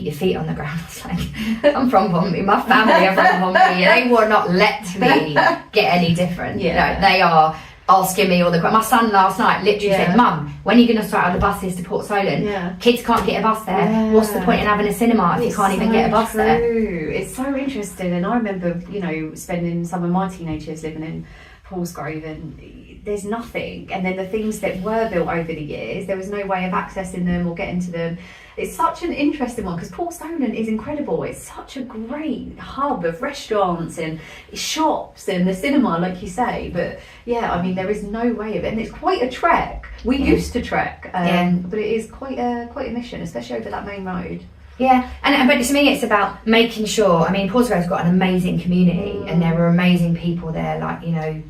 your feet on the ground? It's like, I'm from Pompey, my family are from Pompey, they will not let me get any different. Yeah. You know, they are asking me all the questions. My son last night literally said, Mum, when are you going to start out the buses to Port Solent? Yeah. Kids can't get a bus there. Yeah. What's the point in having a cinema if you can't even get a bus there? It's so interesting. And I remember, you know, spending some of my teenage years living in Portsgrove, and there's nothing. And then the things that were built over the years, there was no way of accessing them or getting to them. It's such an interesting one because Port Solent is incredible. It's such a great hub of restaurants and shops and the cinema, like you say. But yeah, I mean, there is no way of it, and it's quite a trek. We used to trek, but it is quite a mission, especially over that main road. Yeah, but to me, it's about making sure. I mean, Portsgrove's got an amazing community, and there were amazing people there. Like, you know,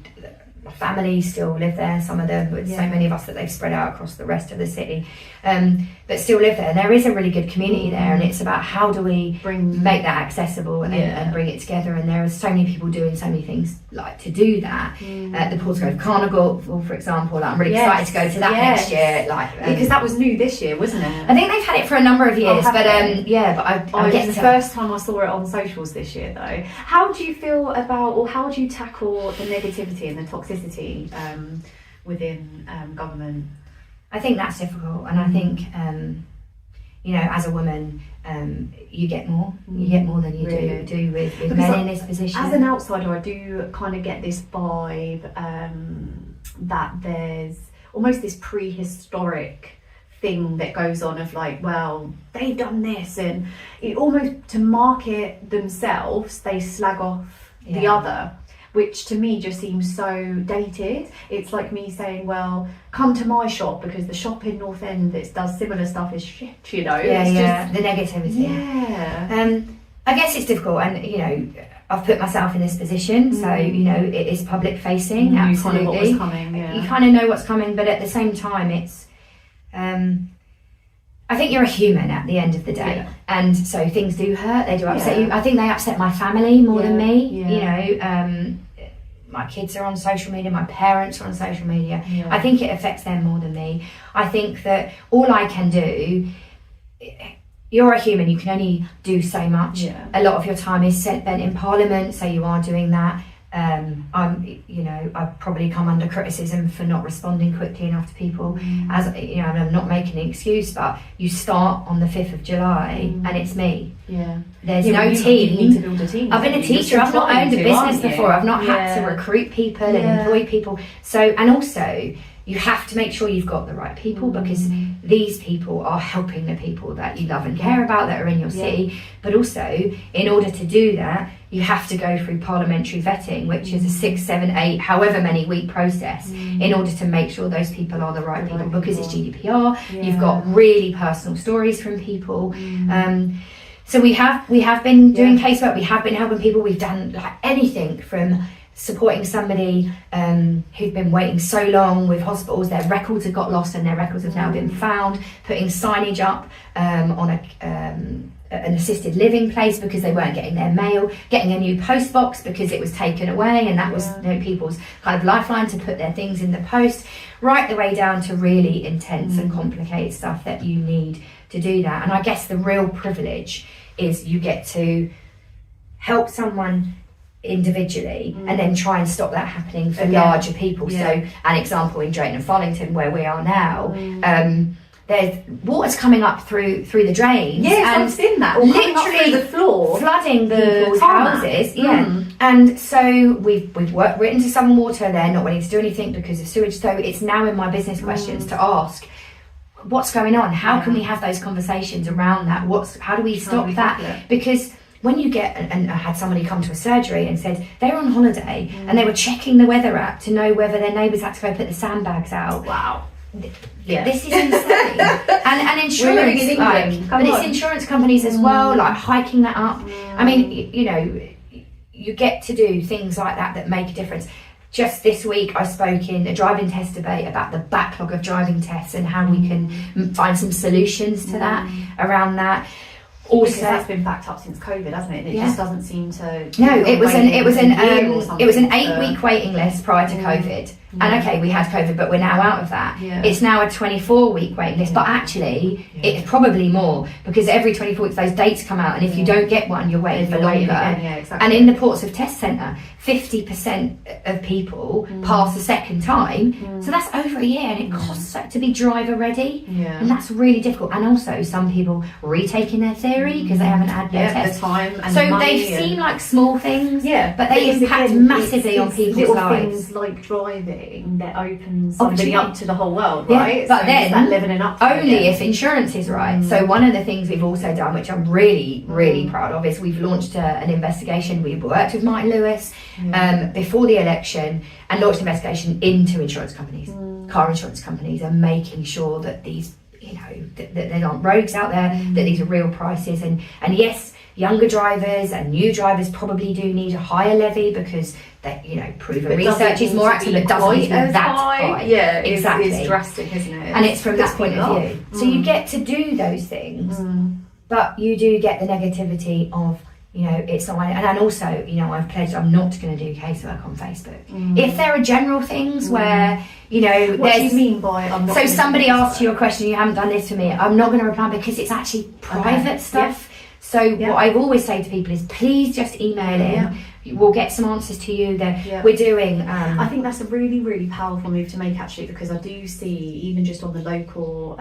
my family still live there. Some of them, but so many of us that they've spread out across the rest of the city, but still live there. And there is a really good community there, and it's about how do we make that accessible and bring it together. And there are so many people doing so many things like to do that. The Portsgrove Carnival, for example, like, I'm really excited to go to that next year. Like, because that was new this year, wasn't it? I think they've had it for a number of years, but I guess the first time I saw it on socials this year, though. How do you feel about, or how do you tackle the negativity and the toxicity within government? I think that's difficult, and I think you know, as a woman, you get more than you do with men in this position. As an outsider, I do kind of get this vibe that there's almost this prehistoric thing that goes on of like, well, they've done this, and it almost to market themselves, they slag off the other, which to me just seems so dated. It's like me saying, well, come to my shop because the shop in North End that does similar stuff is shit, you know. Just the negativity. Yeah. I guess it's difficult, and you know, I've put myself in this position, so you know, it is public facing. Absolutely, you kind of know what's coming. You kind of know what's coming, but at the same time, it's. I think you're a human at the end of the day, and so things do hurt. They do upset you. I think they upset my family more than me. You know, my kids are on social media. My parents are on social media. I think it affects them more than me. I think that all I can do. You're a human. You can only do so much. A lot of your time is spent in Parliament, so you are doing that. I've probably come under criticism for not responding quickly enough to people. As you know, I'm not making an excuse, but you start on the 5th of July, and it's me. There's no team. You need to build a team. I've been a teacher. I've not owned a business before. I've not had to recruit people and employ people. So, and also, you have to make sure you've got the right people, because these people are helping the people that you love and care about that are in your city. But also, in order to do that, you have to go through parliamentary vetting, which is a 6, 7, 8, however many week process, in order to make sure those people are the right people, because it's GDPR. You've got really personal stories from people. So we have been doing casework. We have been helping people. We've done like anything from supporting somebody who'd been waiting so long with hospitals, their records had got lost and their records have now been found, putting signage up on an assisted living place because they weren't getting their mail, getting a new post box because it was taken away, and that was people's kind of lifeline to put their things in the post, right the way down to really intense and complicated stuff that you need to do that. And I guess the real privilege is you get to help someone individually and then try and stop that happening for larger people. So an example in Drayton and Follington, where we are now, there's water's coming up through the drains. Yes, I've seen that. Or literally through the floor, flooding the houses. And so we've written to Southern Water. They're not willing to do anything because of sewage. So it's now in my business questions to ask, what's going on? How can we have those conversations around that? How do we stop that? Because when you get, and I had somebody come to a surgery and said they were on holiday and they were checking the weather app to know whether their neighbours had to go put the sandbags out. Wow. Yeah. This is insane. and insurance, it's insurance companies as well, like hiking that up. I mean, you know, you get to do things like that make a difference. Just this week, I spoke in a driving test debate about the backlog of driving tests and how we can find some solutions to that, around that. Also, because that's been backed up since COVID, hasn't it? And it just doesn't seem to. No, it was an 8-week waiting list prior to COVID. And okay, we had COVID, but we're now out of that. It's now a 24-week waiting list, but actually it's probably more, because every 24 weeks those dates come out, and if you don't get one, you're waiting for longer. Exactly. And in the Portsmouth Test Centre, 50% of people pass the second time, so that's over a year, and it costs to be driver ready, and that's really difficult. And also some people retaking their theory because they haven't had their test. The time and so the money they seem like small things, but they it's impact massively on people's lives. Things like driving that opens somebody up to the whole world, right? But so then living it up only if insurance is right. So one of the things we've also done, which I'm really proud of, is we've launched an investigation. We worked with Martin Lewis before the election and launched an investigation into insurance companies, car insurance companies, and making sure that these, you know, that there aren't rogues out there, that these are real prices. And yes, younger drivers and new drivers probably do need a higher levy because that, you know, proven research is more active, but doesn't need that high. Yeah, exactly. It's drastic, isn't it? And it's from that point of view. So you get to do those things, but you do get the negativity of, you know, it's not. And also, you know, I've pledged I'm not going to do casework on Facebook. If there are general things where, you know, what do you mean by I'm not? So somebody asks you a question, you haven't done this for me, I'm not going to reply because it's actually private stuff. So what I always say to people is, please just email in. We'll get some answers to you. We're doing. I think that's a really, really powerful move to make, actually, because I do see, even just on the local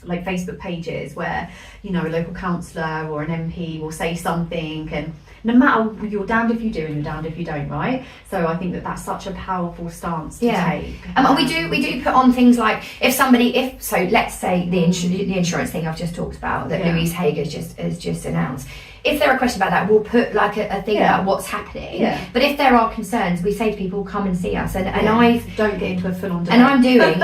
like Facebook pages, where, you know, a local councillor or an MP will say something, and no matter, you're damned if you do and you're damned if you don't, right? So I think that's such a powerful stance to take. We do put on things like, so let's say the insurance thing I've just talked about that Louise Haig has just announced. If there are questions about that, we'll put like a thing about what's happening. But if there are concerns, we say to people, come and see us. And I don't get into a full-on debate. And I'm doing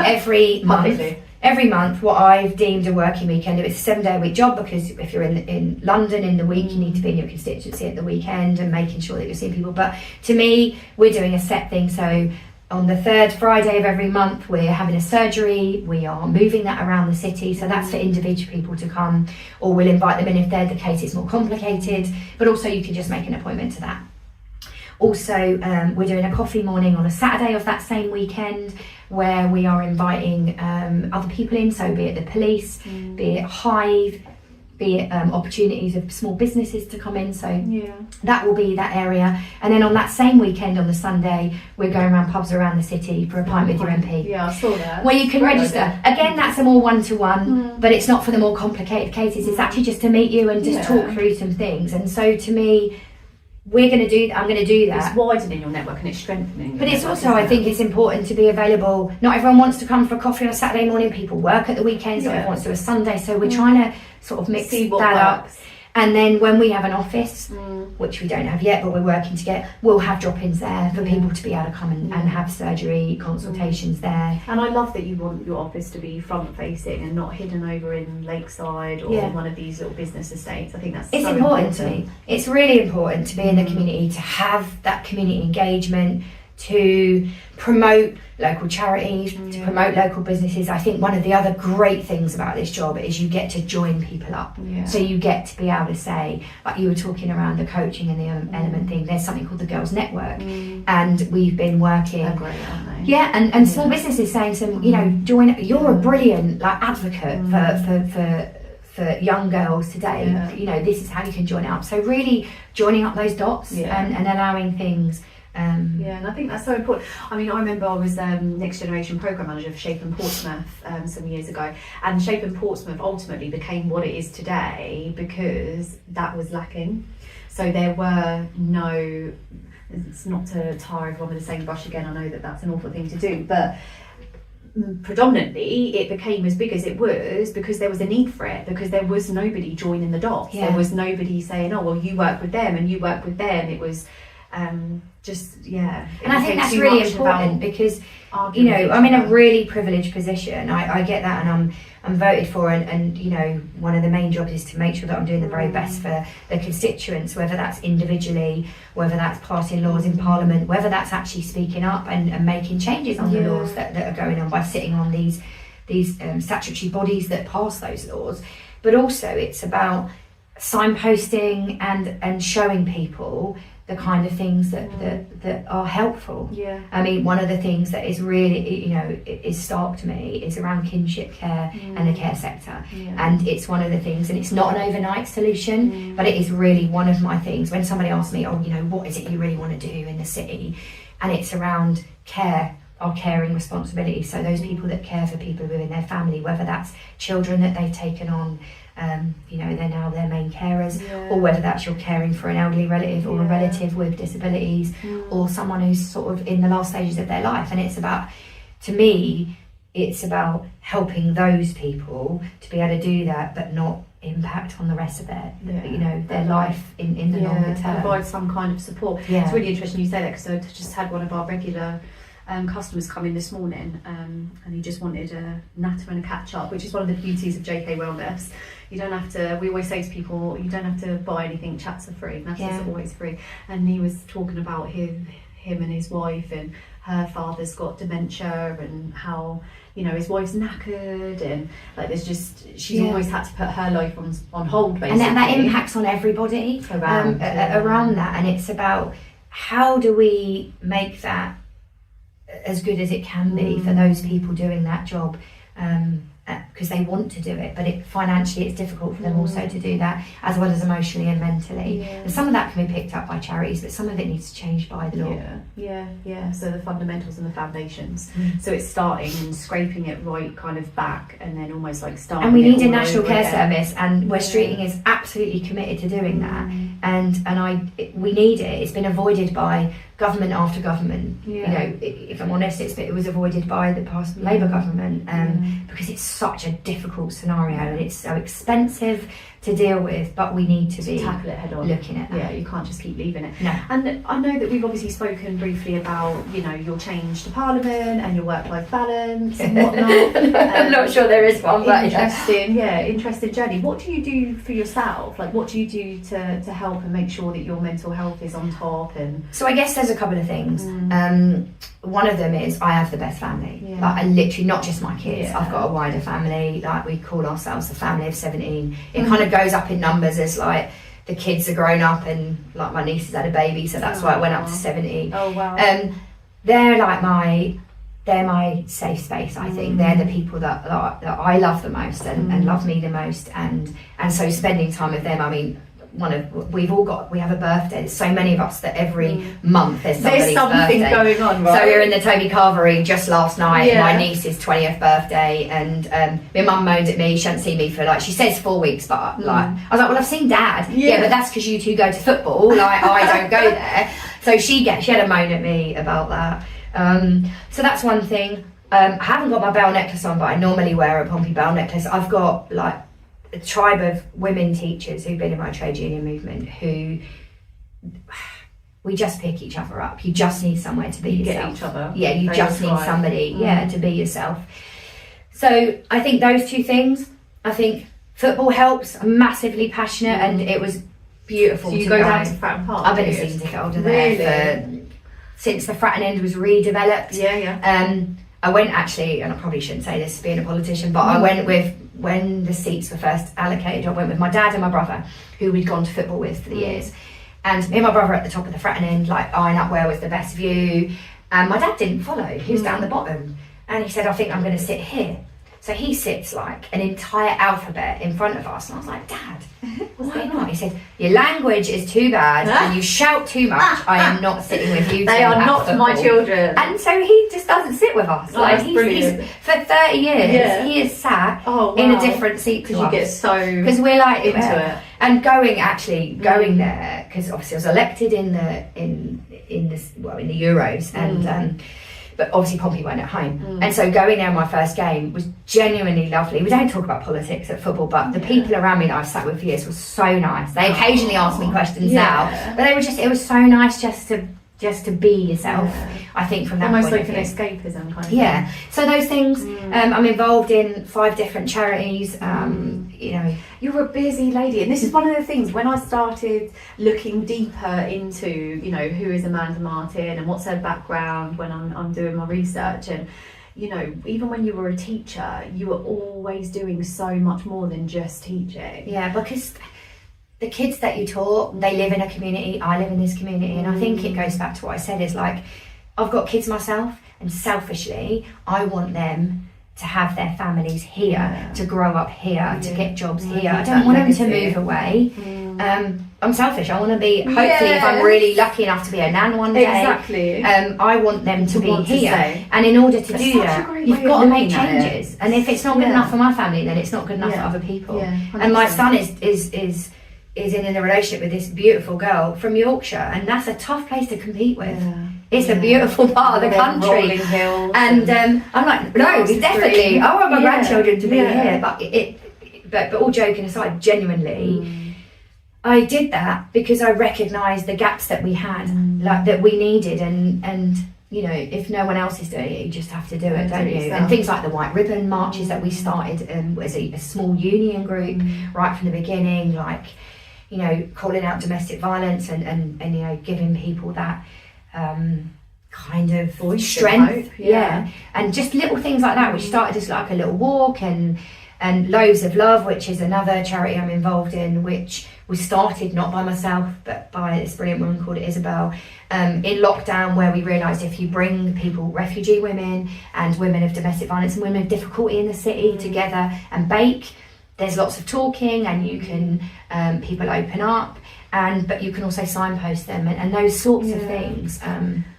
every month what I've deemed a working weekend. It's a 7-day-a-week job, because if you're in London in the week, you need to be in your constituency at the weekend and making sure that you're seeing people. But to me, we're doing a set thing. So on the third Friday of every month, we're having a surgery. We are moving that around the city. So that's for individual people to come, or we'll invite them in if the case is more complicated. But also you can just make an appointment to that. Also, we're doing a coffee morning on a Saturday of that same weekend, where we are inviting other people in. So be it the police, be it Hive, be it opportunities of small businesses to come in. So that will be that area. And then on that same weekend, on the Sunday, we're going around pubs around the city for a pint with your MP. Yeah, I saw that. Where you can register. Again, that's a more one-to-one, but it's not for the more complicated cases. It's actually just to meet you and just talk through some things. And so to me, I'm going to do that. It's widening your network and it's strengthening. But it's also, I think it's important to be available. Not everyone wants to come for coffee on a Saturday morning. People work at the weekends. Not everyone wants to do a Sunday. So we're trying to sort of mix that up. And then when we have an office, which we don't have yet, but we're working to get, we'll have drop-ins there for people to be able to come and have surgery consultations there. And I love that you want your office to be front-facing and not hidden over in Lakeside or one of these little business estates. I think that's so important to me. It's really important to be in the community, to have that community engagement, to promote local charities, to promote local businesses. I think one of the other great things about this job is you get to join people up. So you get to be able to say, like you were talking around the coaching and the element thing, there's something called the Girls Network, and we've been working. They're great, aren't they? And small businesses saying to them, you know, join. You're a brilliant advocate for young girls today. You know, this is how you can join up. So really joining up those dots and allowing things. And I think that's so important. I mean, I remember I was Next Generation Programme Manager for Shape and Portsmouth some years ago, and Shape and Portsmouth ultimately became what it is today because that was lacking. So there were no, it's not to tar everyone with the same brush again, I know that that's an awful thing to do, but predominantly it became as big as it was because there was a need for it, because there was nobody joining the dots. There was nobody saying, oh well, you work with them and you work with them. It was and I think that's really important because I'm in a really privileged position. I get that, and I'm voted for, and one of the main jobs is to make sure that I'm doing the very best for the constituents, whether that's individually, whether that's passing laws in Parliament, whether that's actually speaking up and making changes on the laws that are going on by sitting on these statutory bodies that pass those laws. But also it's about signposting and showing people the kind of things that are helpful. I mean, one of the things that is really is stark to me is around kinship care and the care sector, and it's one of the things, and it's not an overnight solution, but it is really one of my things. When somebody asks me, what is it you really want to do in the city, and it's around care, our caring responsibility. So those people that care for people within their family, whether that's children that they've taken on, they're now their main carers, or whether that's you're caring for an elderly relative or a relative with disabilities, or someone who's sort of in the last stages of their life. And it's about, to me, it's about helping those people to be able to do that, but not impact on the rest of their life in the longer term. Provide some kind of support. It's really interesting you say that, because I just had one of our regular customers come in this morning, and he just wanted a natter and a catch up, which is one of the beauties of JK Wellness. You don't have to, we always say to people, you don't have to buy anything, chats are free, natters are always free. And he was talking about him and his wife, and her father's got dementia, and how his wife's knackered, and like there's just, she's always had to put her life on hold, basically. And that impacts on everybody around that, and it's about how do we make that as good as it can be for those people doing that job, because they want to do it, but financially it's difficult for them also to do that, as well as emotionally and mentally. And some of that can be picked up by charities, but some of it needs to change by the law. So the fundamentals and the foundations. So it's starting and scraping it right kind of back, and then almost like starting. And we need a national care service, and West Streeting is absolutely committed to doing that. And we need it. It's been avoided by government after government. If I'm honest, it was avoided by the past Labour government, because it's such a difficult scenario, and it's so expensive to deal with, but we need to be tackle it head on, looking at that. You can't just keep leaving it. No. And I know that we've obviously spoken briefly about your change to Parliament and your work-life balance and whatnot. I'm not sure there is one, but interesting journey. What do you do for yourself? Like, what do you do to help and make sure that your mental health is on top? And so I guess there's a couple of things. One of them is I have the best family. Like, I literally, not just my kids, I've got a wider family. Like, we call ourselves the family of 17. It kind of goes up in numbers as like the kids are grown up, and like my niece has had a baby, so that's why it went up to 70. Oh wow. They're like my safe space. I think they're the people that I love the most and love me the most, and so spending time with them. I mean, we have a birthday. There's so many of us that every month there's something birthday going on, right? So we were in the Toby Carvery just last night, my niece's 20th birthday, and my mum moaned at me. She hadn't seen me for she says 4 weeks, but I was like, well, I've seen Dad. But that's because you two go to football, like I don't go there. So she had a moan at me about that. So that's one thing. I haven't got my bell necklace on, but I normally wear a Pompey bell necklace. I've got like a tribe of women teachers who've been in my trade union movement, who we just pick each other up. You just need somewhere to be yourself. Get each other. You just need somebody to be yourself. So I think those two things. I think football helps. I'm massively passionate, and it was beautiful. So you go down to Fratton Park? I've been a season ticket holder there since the Fratton End was redeveloped. I went actually, and I probably shouldn't say this being a politician, but I went with, when the seats were first allocated, I went with my dad and my brother, who we'd gone to football with for the years. And me and my brother at the top of the Fratton End, like eyeing up where was the best view. And my dad didn't follow, he was down the bottom. And he said, I think I'm going to sit here. So he sits like an entire alphabet in front of us. And I was like, Dad, what's going on? He said, your language is too bad and you shout too much. I am not sitting with you. They are not football. My children. And so he just doesn't sit with us. He's for 30 years, he has sat in a different seat to us. You get so because we're like into it. And going there, because obviously I was elected in the Euros, and but obviously Pompey weren't at home. And so going there on my first game was genuinely lovely. We don't talk about politics at football, but the people around me that I've sat with for years were so nice. They occasionally ask me questions now, but they were just, it was so nice just to be yourself. I think from that almost point like of an view. escapism kind of Yeah. So those things. I'm involved in 5 different charities. You know, you're a busy lady, and this is one of the things when I started looking deeper into, you know, who is Amanda Martin and what's her background when I'm doing my research. And you know, even when you were a teacher, you were always doing so much more than just teaching. Yeah, because the kids that you taught, they live in a community. I live in this community, and I think it goes back to what I said, is like, I've got kids myself, and selfishly I want them to have their families here, to grow up here, to get jobs here. I don't want them to move away. I'm selfish. I want to be, hopefully if I'm really lucky enough to be a nan one day, I want them to be here. And in order to do that, you've got to make changes. And if it's not good enough for my family, then it's not good enough for other people. And my son is in a relationship with this beautiful girl from Yorkshire, and that's a tough place to compete with. It's a beautiful part of the country, and I'm like, no, definitely. I want my grandchildren to be here. But all joking aside, genuinely, I did that because I recognised the gaps that we had, like that we needed, and you know, if no one else is doing it, you just have to do it, don't you? And things like the White Ribbon marches that we started as a small union group right from the beginning, like, you know, calling out domestic violence and you know, giving people that kind of voice, strength, and just little things like that, which started as like a little walk, and Loaves of Love, which is another charity I'm involved in, which was started not by myself but by this brilliant woman called Isabel in lockdown, where we realised if you bring people, refugee women and women of domestic violence and women of difficulty in the city together and bake, there's lots of talking, and you can people open up, but you can also signpost them and those sorts of things.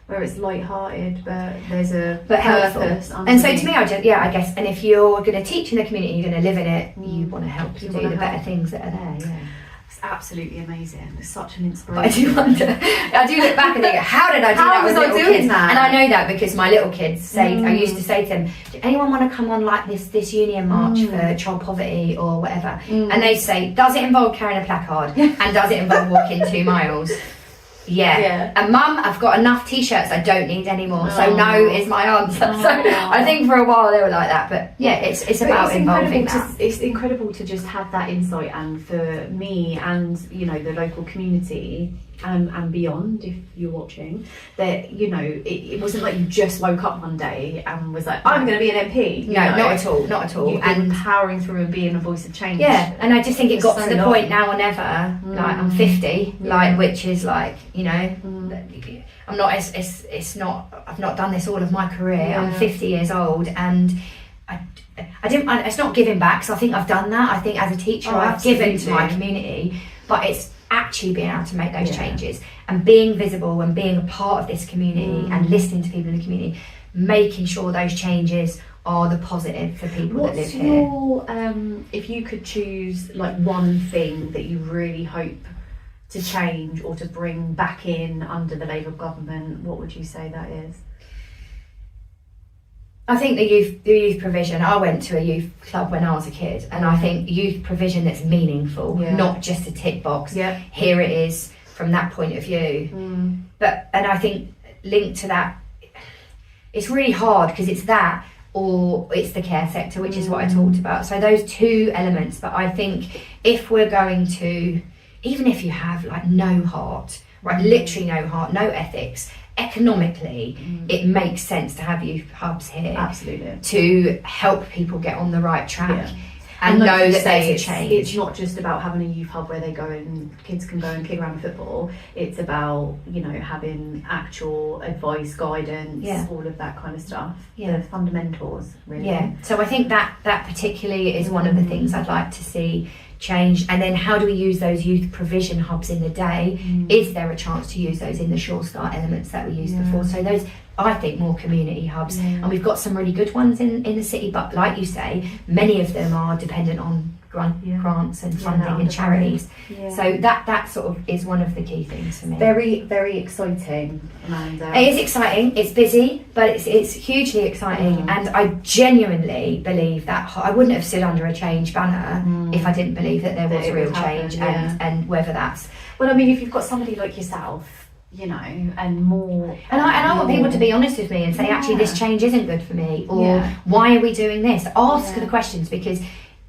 Where it's light-hearted, but there's a purpose. And so to me, I guess, and if you're going to teach in the community, you're going to live in it, you want to help to do the better things that are there. It's absolutely amazing. It's such an inspiration. But I do look back and think, how did I do that with little kids? And I know that because my little kids say, I used to say to them, do anyone want to come on like this union march for child poverty or whatever? And they say, does it involve carrying a placard? And does it involve walking 2 miles? Yeah. And Mum, I've got enough t-shirts, I don't need any more. So no is my answer. So I think for a while they were like that, but it's about involving that. It's incredible to just have that insight, and for me and, you know, the local community and beyond, if you're watching, that, you know, it wasn't like you just woke up one day and was like, I'm going to be an MP. No, not at all. You've been powering through and being a voice of change. Yeah, and I just think it got to the point now or never, like I'm 50, like, which is like, you know, I'm not, I've not done this all of my career. I'm 50 years old, and it's not giving back, so I think I've done that. I think as a teacher, I've given to my community, but it's actually being able to make those changes and being visible and being a part of this community and listening to people in the community, making sure those changes are the positive for people that live here. If you could choose like one thing that you really hope to change or to bring back in under the Labour government, what would you say that is? I think the youth provision. I went to a youth club when I was a kid, and I think youth provision that's meaningful, not just a tick box. Here it is from that point of view. And I think linked to that, it's really hard because it's that or it's the care sector, which is what I talked about. So those 2 elements. But I think if we're going to, even if you have like no heart, right, literally no heart, no ethics, economically, it makes sense to have youth hubs here. Absolutely. To help people get on the right track. And like know that there's a change. It's not just about having a youth hub where kids can go and kick around football. It's about, you know, having actual advice, guidance, all of that kind of stuff. The fundamentals, really. So I think that particularly is one of the things I'd like to see change. And then how do we use those youth provision hubs in the day? Is there a chance to use those in the Sure Start elements that we used before? So those, I think, more community hubs, and we've got some really good ones in the city, but like you say, many of them are dependent on grants and funding and charities. So that sort of is one of the key things for me. Very, very exciting, Amanda. It is exciting. It's busy, but it's hugely exciting. And I genuinely believe that I wouldn't have stood under a change banner if I didn't believe that there was a real change, and whether that's... Well, I mean, if you've got somebody like yourself, you know, and more... And I want people to be honest with me and say, actually, this change isn't good for me, or why are we doing this? Ask the questions, because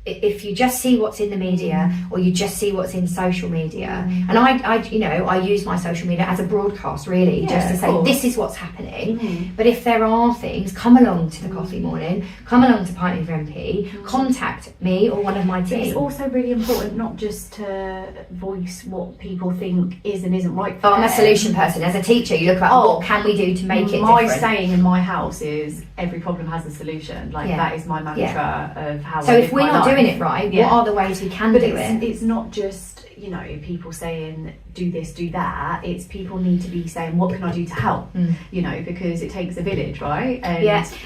if you just see what's in the media or you just see what's in social media, and I use my social media as a broadcast, really, just to say this is what's happening. But if there are things, come along to the coffee morning, come along to Pint for MP, contact me or one of my team. It's also really important not just to voice what people think is and isn't right for I'm a solution person. As a teacher, you look at what can we do to make it my different. saying in my house is every problem has a solution. Like that is my mantra of how so I live if we're my not life. doing it right, what are the ways we can do it? It's not just, you know, people saying do this, do that. It's people need to be saying what can I do to help, you know, because it takes a village, right? And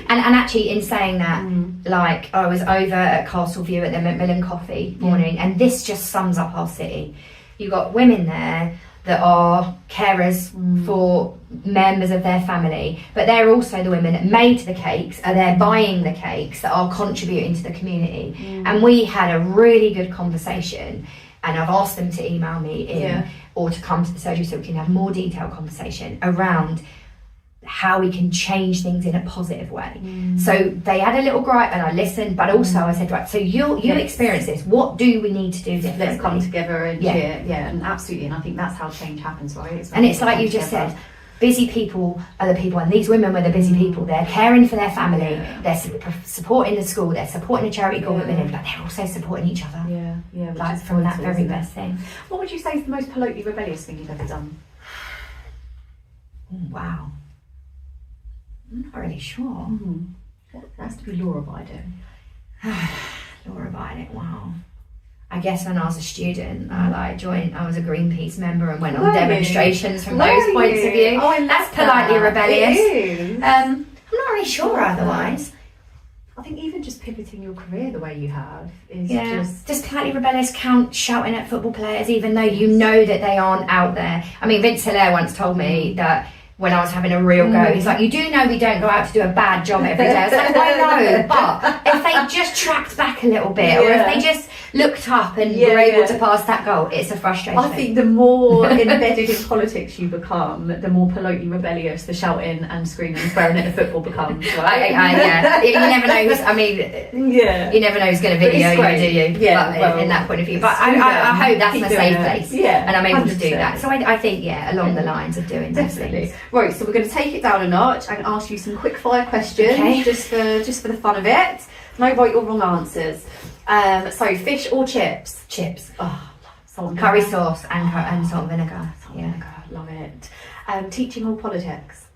and actually in saying that, like I was over at Castleview at the Macmillan Coffee morning, and this just sums up our city. You've got women there that are carers for members of their family, but they're also the women that made the cakes, are there buying the cakes, that are contributing to the community. And we had a really good conversation, and I've asked them to email me in or to come to the surgery so we can have more detailed conversation around how we can change things in a positive way. So they had a little gripe and I listened, but also I said, right, so you experience this, what do we need to do differently? Let's come together and and absolutely, and I think that's how change happens, right? It's like you just said, busy people are the people, and these women were the busy people. They're caring for their family, they're supporting the school, they're supporting a charity called Macmillan, but they're also supporting each other. Like from that very best thing. What would you say is the most politely rebellious thing you've ever done? Wow. I'm not really sure. It has to be law abiding. Law abiding, wow. I guess when I was a student, I was a Greenpeace member and went on demonstrations from those points of view. That's politely rebellious. I'm not really sure otherwise. I think even just pivoting your career the way you have is just politely rebellious. Count shouting at football players even though you know that they aren't out there. I mean, Vince Hilaire once told me that when I was having a real go, he's like, you do know we don't go out to do a bad job every day. I was like, I know, but if they just tracked back a little bit, or if they just looked up and were able to pass that goal, it's a frustration. I think the more embedded in politics you become, the more politely rebellious the shouting and screaming and swearing at the football becomes. Right? You never know who's, you never know who's going to video you, do you? Yeah, in that point of view. But I hope that's my safe place. Yeah, and I'm able to do that. So I think, along the lines of doing those things. Right, so we're going to take it down a notch and ask you some quick fire questions, just for the fun of it. No right or wrong answers. So fish or chips? Chips. Oh, salt and curry sauce and salt and vinegar. Salt and vinegar, love it. Teaching or politics?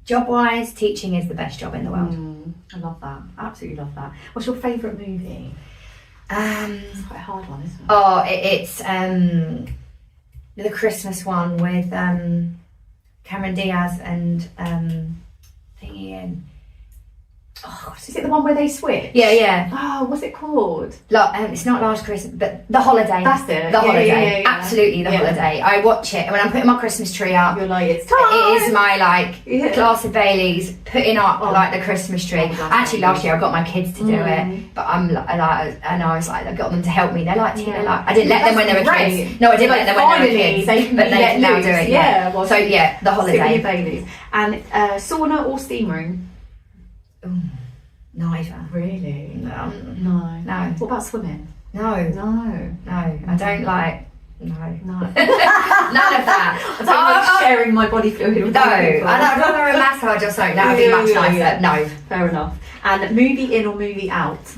Job wise, teaching is the best job in the world. I love that. Absolutely love that. What's your favourite movie? It's quite a hard one, isn't it? It's the Christmas one with Cameron Diaz and thingy in. Oh, is it the one where they switch? Yeah. Oh, what's it called? It's not Last Christmas, but The Holiday. That's it. The Holiday. Yeah. Absolutely, The Holiday. I watch it, and when I'm putting my Christmas tree up, you're like, it's time. It is my glass of Bailey's, putting up the Christmas tree. Actually, last year I got my kids to do it, but and I was like, I got them to help me. They're like, Tina, I didn't let them when they were kids. No, I didn't let them when they were kids, but they can now do it. So The Holiday. Bailey's. And sauna or steam room? Neither. Really? No. What about swimming? No. I don't like. No. None of that. I don't like sharing my body fluid with people. I'd rather a massage or something. That would be much nicer. Yeah. No. Fair enough. And movie in or movie out?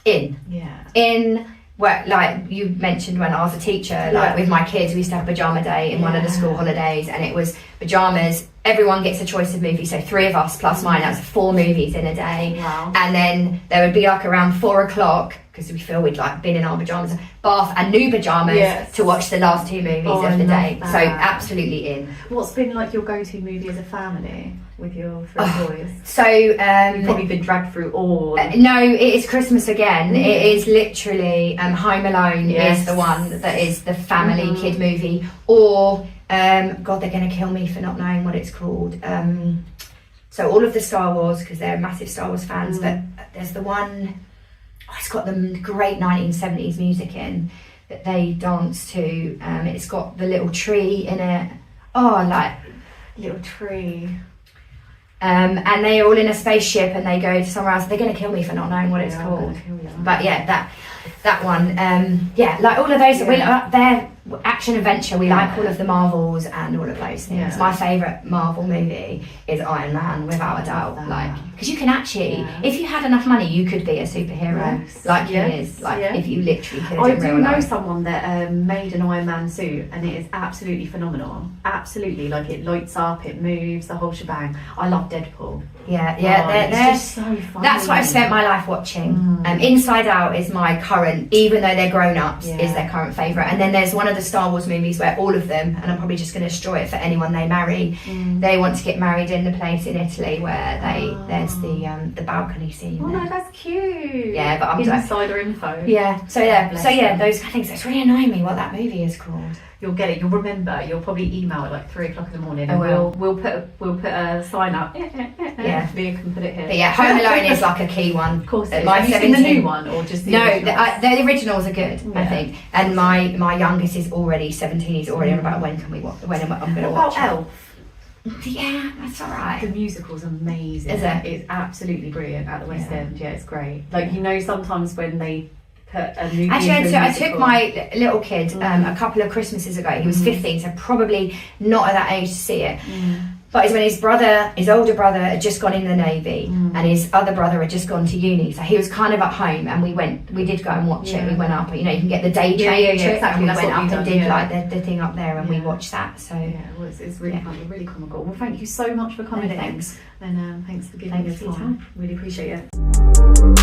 In. Yeah. In. Well, like you mentioned, when I was a teacher, with my kids, we used to have pajama day in one of the school holidays, and it was pajamas. Everyone gets a choice of movies, so 3 of us plus mine, that's 4 movies in a day. Wow. And then there would be around 4 o'clock, because we feel we'd been in our pajamas, bath and new pajamas to watch the last 2 movies of the day. So absolutely in. What's been your go-to movie as a family? with your 3 boys? So You've probably been dragged through all. no, it is Christmas again. It is literally Home Alone is the one that is the family kid movie, or God, they're going to kill me for not knowing what it's called. So all of the Star Wars, because they're massive Star Wars fans, but there's the one, it's got the great 1970s music in that they dance to. It's got the little tree in it. Oh, like Little tree. and they're all in a spaceship and they go somewhere else. They're going to kill me for not knowing what it's called. But yeah, that one. Yeah, like all of those. They're action adventure. We like all of the Marvels and all of those things. Yeah. My favourite Marvel movie is Iron Man, without a doubt. Like, because you can actually, if you had enough money, you could be a superhero. Yes. Like he is. Like if you literally could. I do know someone that made an Iron Man suit, and it is absolutely phenomenal. Absolutely, like it lights up, it moves, the whole shebang. I love Deadpool. Yeah, It's just so fun. That's what I've spent my life watching. Inside Out is my current, even though they're grown-ups, is their current favourite. And then there's one of the Star Wars movies where all of them, and I'm probably just going to destroy it for anyone they marry, they want to get married in the place in Italy where there's the balcony scene. Oh no, that's cute. Yeah, but I'm insider info. Yeah, so those kind of things. It's really annoying me what that movie is called. You'll get it. You'll remember. You'll probably email at like 3 o'clock in the morning, and we'll put a sign up. Yeah, Leah can put it here. But yeah, Home Alone is like a key one. Of course, it is. My Have you seen the new one or just the originals? the originals are good, I think. And my youngest is already 17. He's already on about when I'm going to watch. What about Elf? Yeah, that's all right. The musical's amazing. Is it? It's absolutely brilliant at the West End. Yeah, it's great. Like sometimes when they put a movie. Actually, I took my little kid a couple of Christmases ago. He was 15, so probably not at that age to see it. But it's when his older brother had just gone in the Navy, and his other brother had just gone to uni. So he was kind of at home, and we did go and watch it. We went up, you can get the day train trip, exactly. and we went up and did like the thing up there, and we watched that. So it's really fun, really comical. Well, thank you so much for coming. Thanks. And thanks for giving me your time. Really appreciate it.